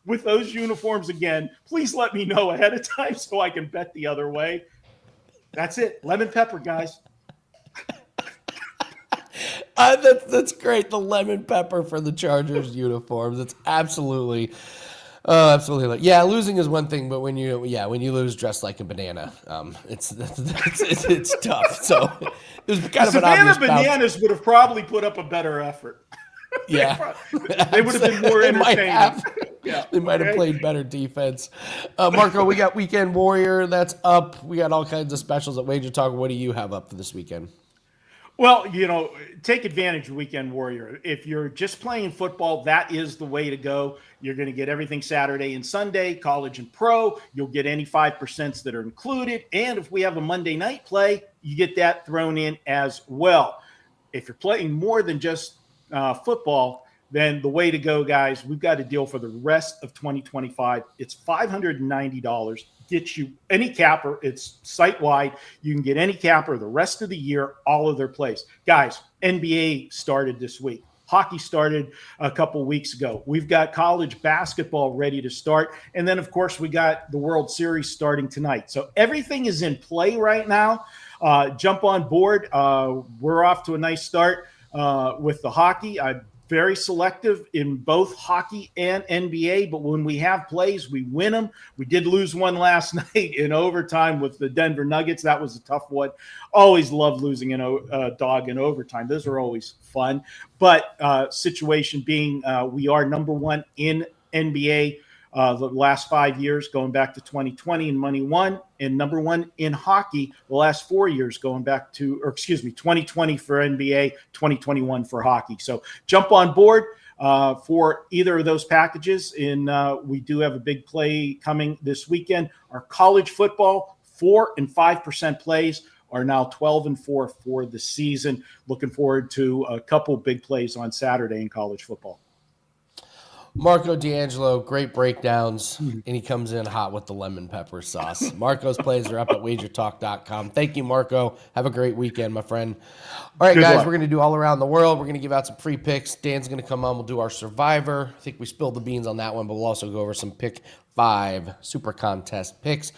Speaker 5: with those uniforms again, please let me know ahead of time so I can bet the other way. That's it. Lemon pepper, guys.
Speaker 1: That's great. The lemon pepper for the Chargers uniforms. It's absolutely. Absolutely. Yeah, losing is one thing, but when you lose dressed like a banana, it's tough. So it was kind of an obvious
Speaker 5: Savannah Bananas would have probably put up a better effort.
Speaker 1: Yeah,
Speaker 5: they would have been more entertaining.
Speaker 1: They might have played better defense. Marco, we got Weekend Warrior that's up. We got all kinds of specials at WagerTalk. What do you have up for this weekend?
Speaker 5: Well, take advantage of Weekend Warrior. If you're just playing football, that is the way to go. You're going to get everything Saturday and Sunday, college and pro. You'll get any 5% that are included. And if we have a Monday night play, you get that thrown in as well. If you're playing more than just football, then the way to go, guys, we've got a deal for the rest of 2025. It's $590. Get you any capper. It's site-wide. You can get any capper the rest of the year, all of their plays. Guys, NBA started this week. Hockey started a couple weeks ago. We've got college basketball ready to start. And then, of course, we got the World Series starting tonight. So everything is in play right now. Jump on board. We're off to a nice start with the hockey. I'm very selective in both hockey and NBA, but when we have plays, we win them. We did lose one last night in overtime with the Denver Nuggets. That was a tough one. Always love losing a dog in overtime. Those are always fun. But situation being we are number one in NBA the last 5 years, going back to 2020 in Money One, and number one in hockey the last 4 years, going back to, 2020 for NBA, 2021 for hockey. So jump on board for either of those packages. And we do have a big play coming this weekend. Our college football 4% and 5% plays are now 12-4 for the season. Looking forward to a couple big plays on Saturday in college football.
Speaker 1: Marco D'Angelo, great breakdowns, and he comes in hot with the lemon pepper sauce. Marco's plays are up at WagerTalk.com. Thank you, Marco. Have a great weekend, my friend. All right,
Speaker 5: Good
Speaker 1: guys,
Speaker 5: luck.
Speaker 1: we're going to do all around the world. We're going to give out some free picks. Dan's going to come on. We'll do our Survivor. I think we spilled the beans on that one, but we'll also go over some Pick 5 Super Contest picks.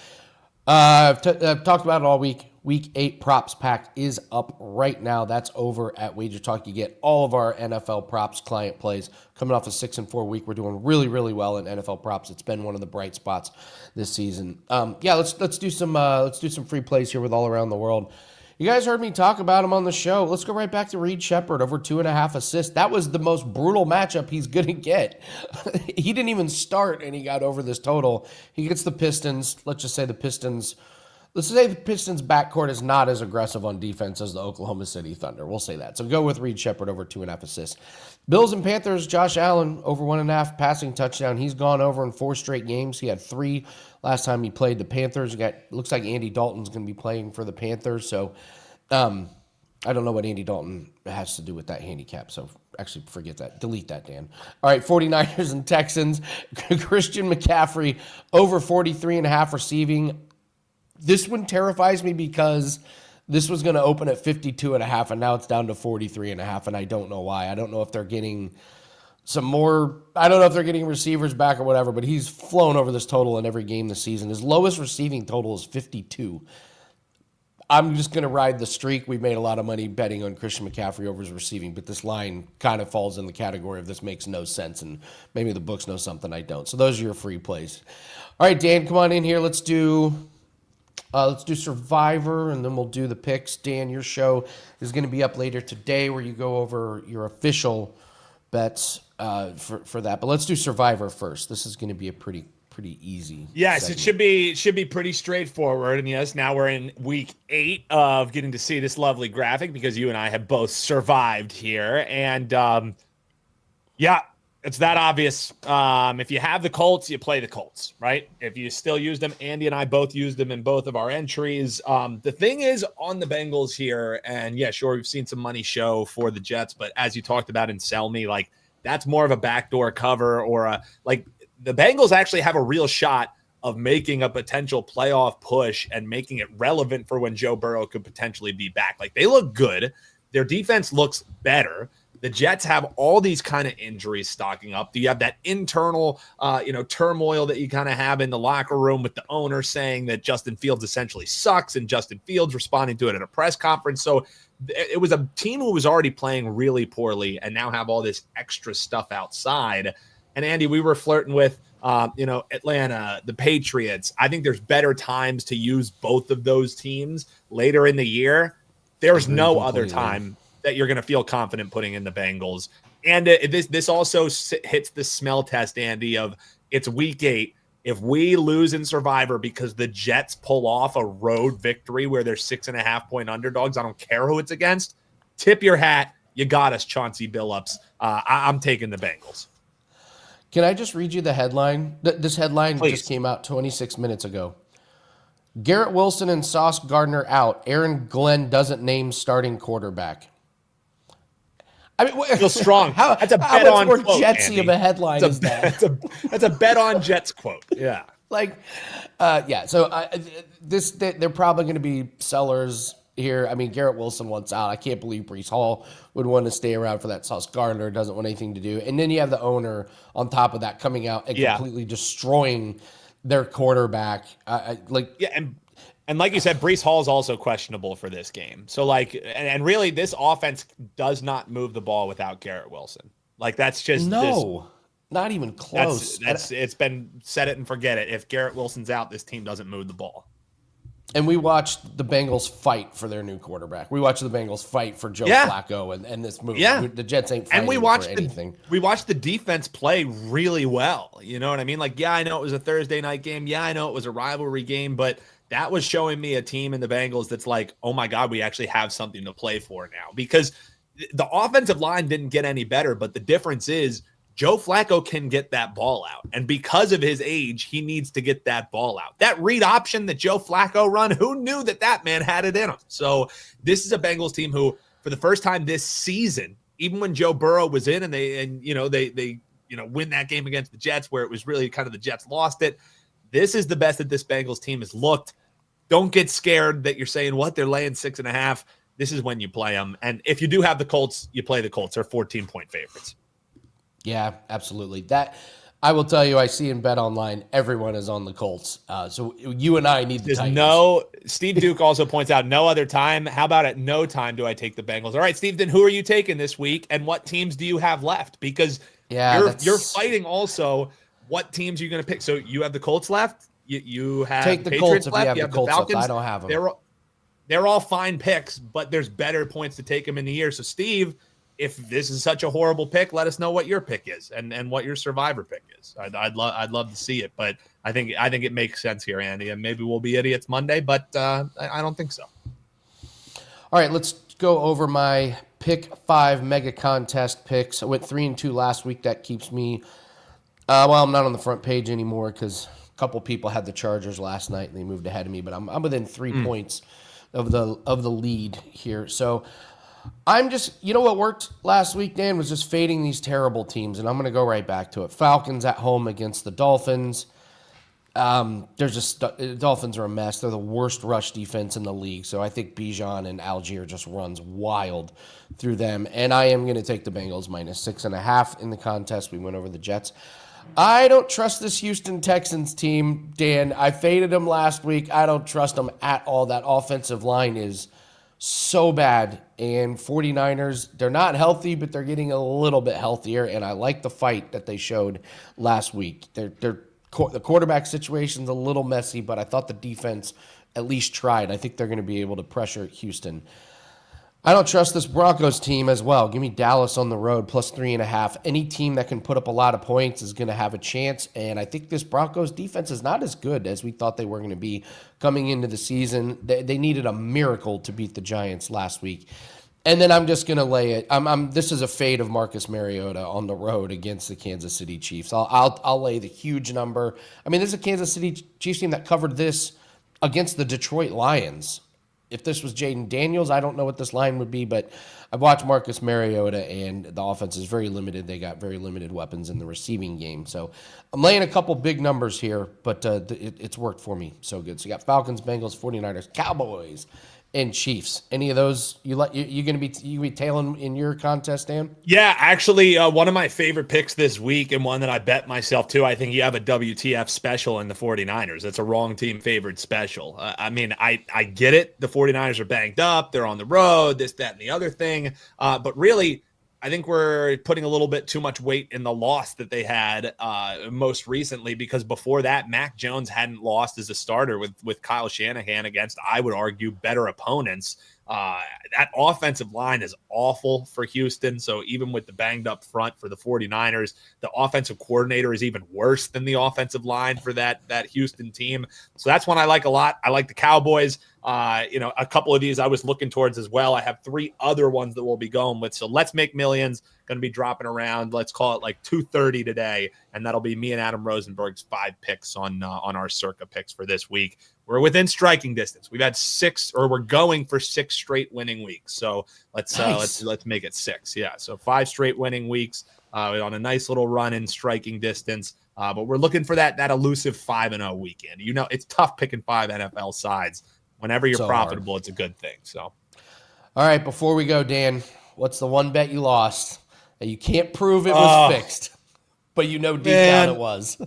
Speaker 1: I've talked about it all week. Week 8 props pack is up right now. That's over at WagerTalk. You get all of our NFL props client plays. Coming off a 6-4 week, we're doing really, really well in NFL props. It's been one of the bright spots this season. Let's do some free plays here with all around the world. You guys heard me talk about him on the show. Let's go right back to Reed Shepherd, over 2.5 assists. That was the most brutal matchup he's going to get. He didn't even start, and he got over this total. He gets the Pistons. Let's say the Pistons backcourt is not as aggressive on defense as the Oklahoma City Thunder. We'll say that. So go with Reed Shepherd, over 2.5 assists. Bills and Panthers, Josh Allen, over 1.5 passing touchdown. He's gone over in 4 straight games. He had 3 last time he played the Panthers. Looks like Andy Dalton's going to be playing for the Panthers. So I don't know what Andy Dalton has to do with that handicap. So actually, forget that. Delete that, Dan. All right, 49ers and Texans. Christian McCaffrey over 43.5 receiving. This one terrifies me because this was going to open at 52.5, and now it's down to 43.5, and I don't know why. I don't know if they're getting some more. I don't know if they're getting receivers back or whatever, but he's flown over this total in every game this season. His lowest receiving total is 52. I'm just going to ride the streak. We've made a lot of money betting on Christian McCaffrey over his receiving, but this line kind of falls in the category of this makes no sense, and maybe the books know something I don't. So those are your free plays. All right, Dan, come on in here. Let's do Survivor, and then we'll do the picks. Dan, your show is going to be up later today where you go over your official bets for that. But let's do Survivor first. This is going to be a pretty easy.
Speaker 3: Yes,
Speaker 1: segment.
Speaker 3: it should be pretty straightforward. And yes, now we're in week 8 of getting to see this lovely graphic because you and I have both survived here. And yeah, it's that obvious. If you have the Colts, you play the Colts, right? If you still use them, Andy and I both used them in both of our entries. The thing is on the Bengals here, and yeah, sure, we've seen some money show for the Jets, but as you talked about in Sell Me, like that's more of a backdoor cover or a like. The Bengals actually have a real shot of making a potential playoff push and making it relevant for when Joe Burrow could potentially be back. Like they look good. Their defense looks better. The Jets have all these kind of injuries stocking up. You have that internal, turmoil that you kind of have in the locker room with the owner saying that Justin Fields essentially sucks and Justin Fields responding to it at a press conference. So it was a team who was already playing really poorly and now have all this extra stuff outside. And Andy, we were flirting with, Atlanta, the Patriots. I think there's better times to use both of those teams later in the year. There's no other time that you're going to feel confident putting in the Bengals. And this also hits the smell test, Andy, of it's week 8. If we lose in Survivor because the Jets pull off a road victory where they're 6.5-point underdogs, I don't care who it's against, tip your hat. You got us, Chauncey Billups. I'm taking the Bengals.
Speaker 1: Can I just read you the headline? This headline just came out 26 minutes ago. Garrett Wilson and Sauce Gardner out. Aaron Glenn doesn't name starting quarterback. I mean,
Speaker 3: feels strong. That's a bet
Speaker 1: how
Speaker 3: on
Speaker 1: much more
Speaker 3: quote,
Speaker 1: Jetsy
Speaker 3: Andy.
Speaker 1: of a headline is that?
Speaker 3: That's a bet on Jets quote. Yeah.
Speaker 1: So they're probably going to be sellers here. I mean, Garrett Wilson wants out. I can't believe Breece Hall would want to stay around for that. Sauce Gardner doesn't want anything to do. And then you have the owner on top of that coming out and completely destroying their quarterback.
Speaker 3: And like you said, Breece Hall is also questionable for this game. So and really this offense does not move the ball without Garrett Wilson. Like that's just
Speaker 1: not even close.
Speaker 3: That's it's been set it and forget it. If Garrett Wilson's out, this team doesn't move the ball.
Speaker 1: And we watched the Bengals fight for their new quarterback. We watched the Bengals fight for Joe Flacco and this move.
Speaker 3: Yeah.
Speaker 1: The Jets ain't fighting for anything.
Speaker 3: We watched the defense play really well. You know what I mean? I know it was a Thursday night game. Yeah, I know it was a rivalry game, but that was showing me a team in the Bengals that's like, oh my God, we actually have something to play for now. Because the offensive line didn't get any better, but the difference is Joe Flacco can get that ball out. And because of his age, he needs to get that ball out. That read option that Joe Flacco run, who knew that man had it in him? So this is a Bengals team who, for the first time this season, even when Joe Burrow was in and they win that game against the Jets where it was really kind of the Jets lost it, this is the best that this Bengals team has looked. Don't get scared that you're saying, they're laying 6.5. This is when you play them. And if you do have the Colts, you play the Colts. They're 14-point favorites.
Speaker 1: Yeah, absolutely. That I will tell you, I see in Bet Online, everyone is on the Colts. So you and I need the Titans.
Speaker 3: Steve Duke also points out no other time. How about at no time do I take the Bengals? All right, Steve, then who are you taking this week and what teams do you have left? Because you're fighting also what teams are you going to pick. So you have the Colts left. You have
Speaker 1: take the
Speaker 3: Patriots
Speaker 1: Colts if
Speaker 3: left.
Speaker 1: you have
Speaker 3: you
Speaker 1: the
Speaker 3: have
Speaker 1: Colts
Speaker 3: the Falcons.
Speaker 1: left. I don't have them.
Speaker 3: They're all fine picks, but there's better points to take them in the year. So Steve, if this is such a horrible pick, let us know what your pick is and what your Survivor pick is. I'd love to see it, but I think it makes sense here, Andy. And maybe we'll be idiots Monday, but I don't think so.
Speaker 1: All right, let's go over my pick 5 mega contest picks. I went 3-2 last week. That keeps me. I'm not on the front page anymore because a couple people had the Chargers last night and they moved ahead of me. But I'm within 3 points of the lead here. So. I'm just, you know what worked last week, Dan, was just fading these terrible teams, and I'm going to go right back to it. Falcons at home against the Dolphins. Dolphins are a mess. They're the worst rush defense in the league, so I think Bijan and Algier just runs wild through them, and I am going to take the Bengals minus 6.5 in the contest. We went over the Jets. I don't trust this Houston Texans team, Dan. I faded them last week. I don't trust them at all. That offensive line is so bad. And 49ers, they're not healthy, but they're getting a little bit healthier. And I like the fight that they showed last week. The quarterback situation's a little messy, but I thought the defense at least tried. I think they're going to be able to pressure Houston. I don't trust this Broncos team as well. Give me Dallas on the road, plus 3.5. Any team that can put up a lot of points is going to have a chance, and I think this Broncos defense is not as good as we thought they were going to be coming into the season. They needed a miracle to beat the Giants last week. And then I'm just going to lay it. This is a fade of Marcus Mariota on the road against the Kansas City Chiefs. I'll lay the huge number. I mean, this is a Kansas City Chiefs team that covered this against the Detroit Lions. If this was Jaden Daniels, I don't know what this line would be, but I've watched Marcus Mariota, and the offense is very limited. They got very limited weapons in the receiving game. So I'm laying a couple big numbers here, but it's worked for me so good. So you got Falcons, Bengals, 49ers, Cowboys, and Chiefs. Any of those you going to be tailing in your contest, Dan?
Speaker 3: Yeah, actually, one of my favorite picks this week, and one that I bet myself too. I think you have a WTF special in the 49ers. It's a wrong team favored special. I mean, I get it. The 49ers are banged up. They're on the road, this, that, and the other thing. But really, I think we're putting a little bit too much weight in the loss that they had most recently, because before that, Mac Jones hadn't lost as a starter with Kyle Shanahan against, I would argue, better opponents. That offensive line is awful for Houston. So even with the banged up front for the 49ers, the offensive coordinator is even worse than the offensive line for that Houston team. So that's one I like a lot. I like the Cowboys. A couple of these I was looking towards as well. I have 3 other ones that we'll be going with. So Let's Make Millions going to be dropping around. Let's call it like 2:30 today. And that'll be me and Adam Rosenberg's 5 picks on our Circa picks for this week. We're within striking distance. We've had 6, or we're going for 6 straight winning weeks. So let's make it 6. Yeah. So 5 straight winning weeks on a nice little run in striking distance. But we're looking for that elusive 5-0 weekend. You know, it's tough picking 5 NFL sides. Whenever you're profitable, it's a good thing. So,
Speaker 1: all right, before we go, Dan, what's the one bet you lost that you can't prove it was fixed, but you know deep down it was?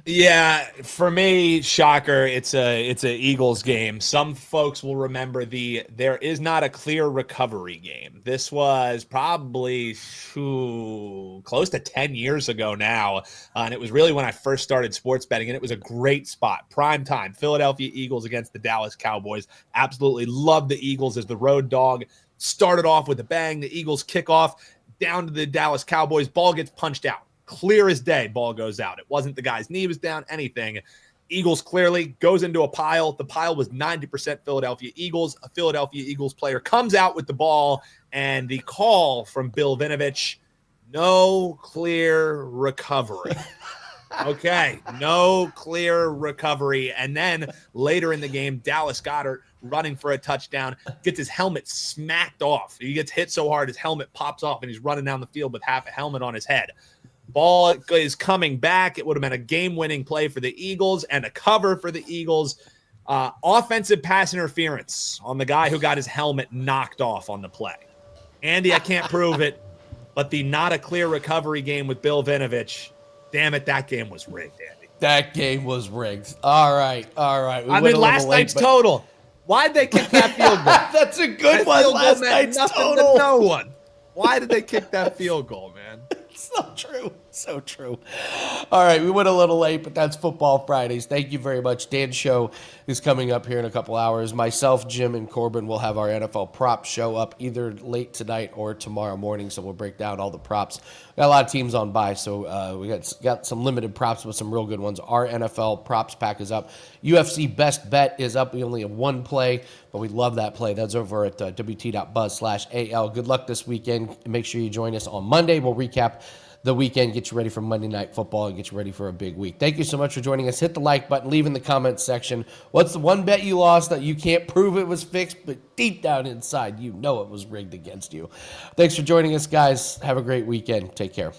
Speaker 3: Yeah, for me, shocker, it's a Eagles game. Some folks will remember there is not a clear recovery game. This was probably close to 10 years ago now, and it was really when I first started sports betting, and it was a great spot. Prime time, Philadelphia Eagles against the Dallas Cowboys. Absolutely love the Eagles as the road dog. Started off with a bang. The Eagles kick off down to the Dallas Cowboys. Ball gets punched out. Clear as day, ball goes out. It wasn't the guy's knee was down, anything. Eagles clearly goes into a pile. The pile was 90% Philadelphia Eagles. A Philadelphia Eagles player comes out with the ball, and the call from Bill Vinovich, no clear recovery. Okay, no clear recovery. And then later in the game, Dallas Goedert running for a touchdown, gets his helmet smacked off. He gets hit so hard, his helmet pops off, and he's running down the field with half a helmet on his head. Ball is coming back. It would have been a game-winning play for the Eagles and a cover for the Eagles. Offensive pass interference on the guy who got his helmet knocked off on the play. Andy, I can't prove it, but the not a clear recovery game with Bill Vinovich, damn it, that game was rigged, Andy.
Speaker 1: That game was rigged. All right.
Speaker 3: Last night's total. Why'd they kick that field goal?
Speaker 1: That's a good one. Last night's total.
Speaker 3: No one. Why did they kick that field goal, man?
Speaker 1: So true. All right, we went a little late, but that's Football Fridays. Thank you very much. Dan's show is coming up here in a couple hours. Myself, Jim, and Corbin will have our NFL prop show up either late tonight or tomorrow morning, so we'll break down all the props. Got a lot of teams on bye, so we got some limited props with some real good ones. Our NFL props pack is up. UFC Best Bet is up. We only have 1 play, but we love that play. That's over at wt.buzz/AL. Good luck this weekend. Make sure you join us on Monday. We'll recap the weekend, get you ready for Monday Night Football, and get you ready for a big week. Thank you so much for joining us. Hit the like button, leave in the comments section. What's the one bet you lost that you can't prove it was fixed, but deep down inside, you know it was rigged against you? Thanks for joining us, guys. Have a great weekend. Take care.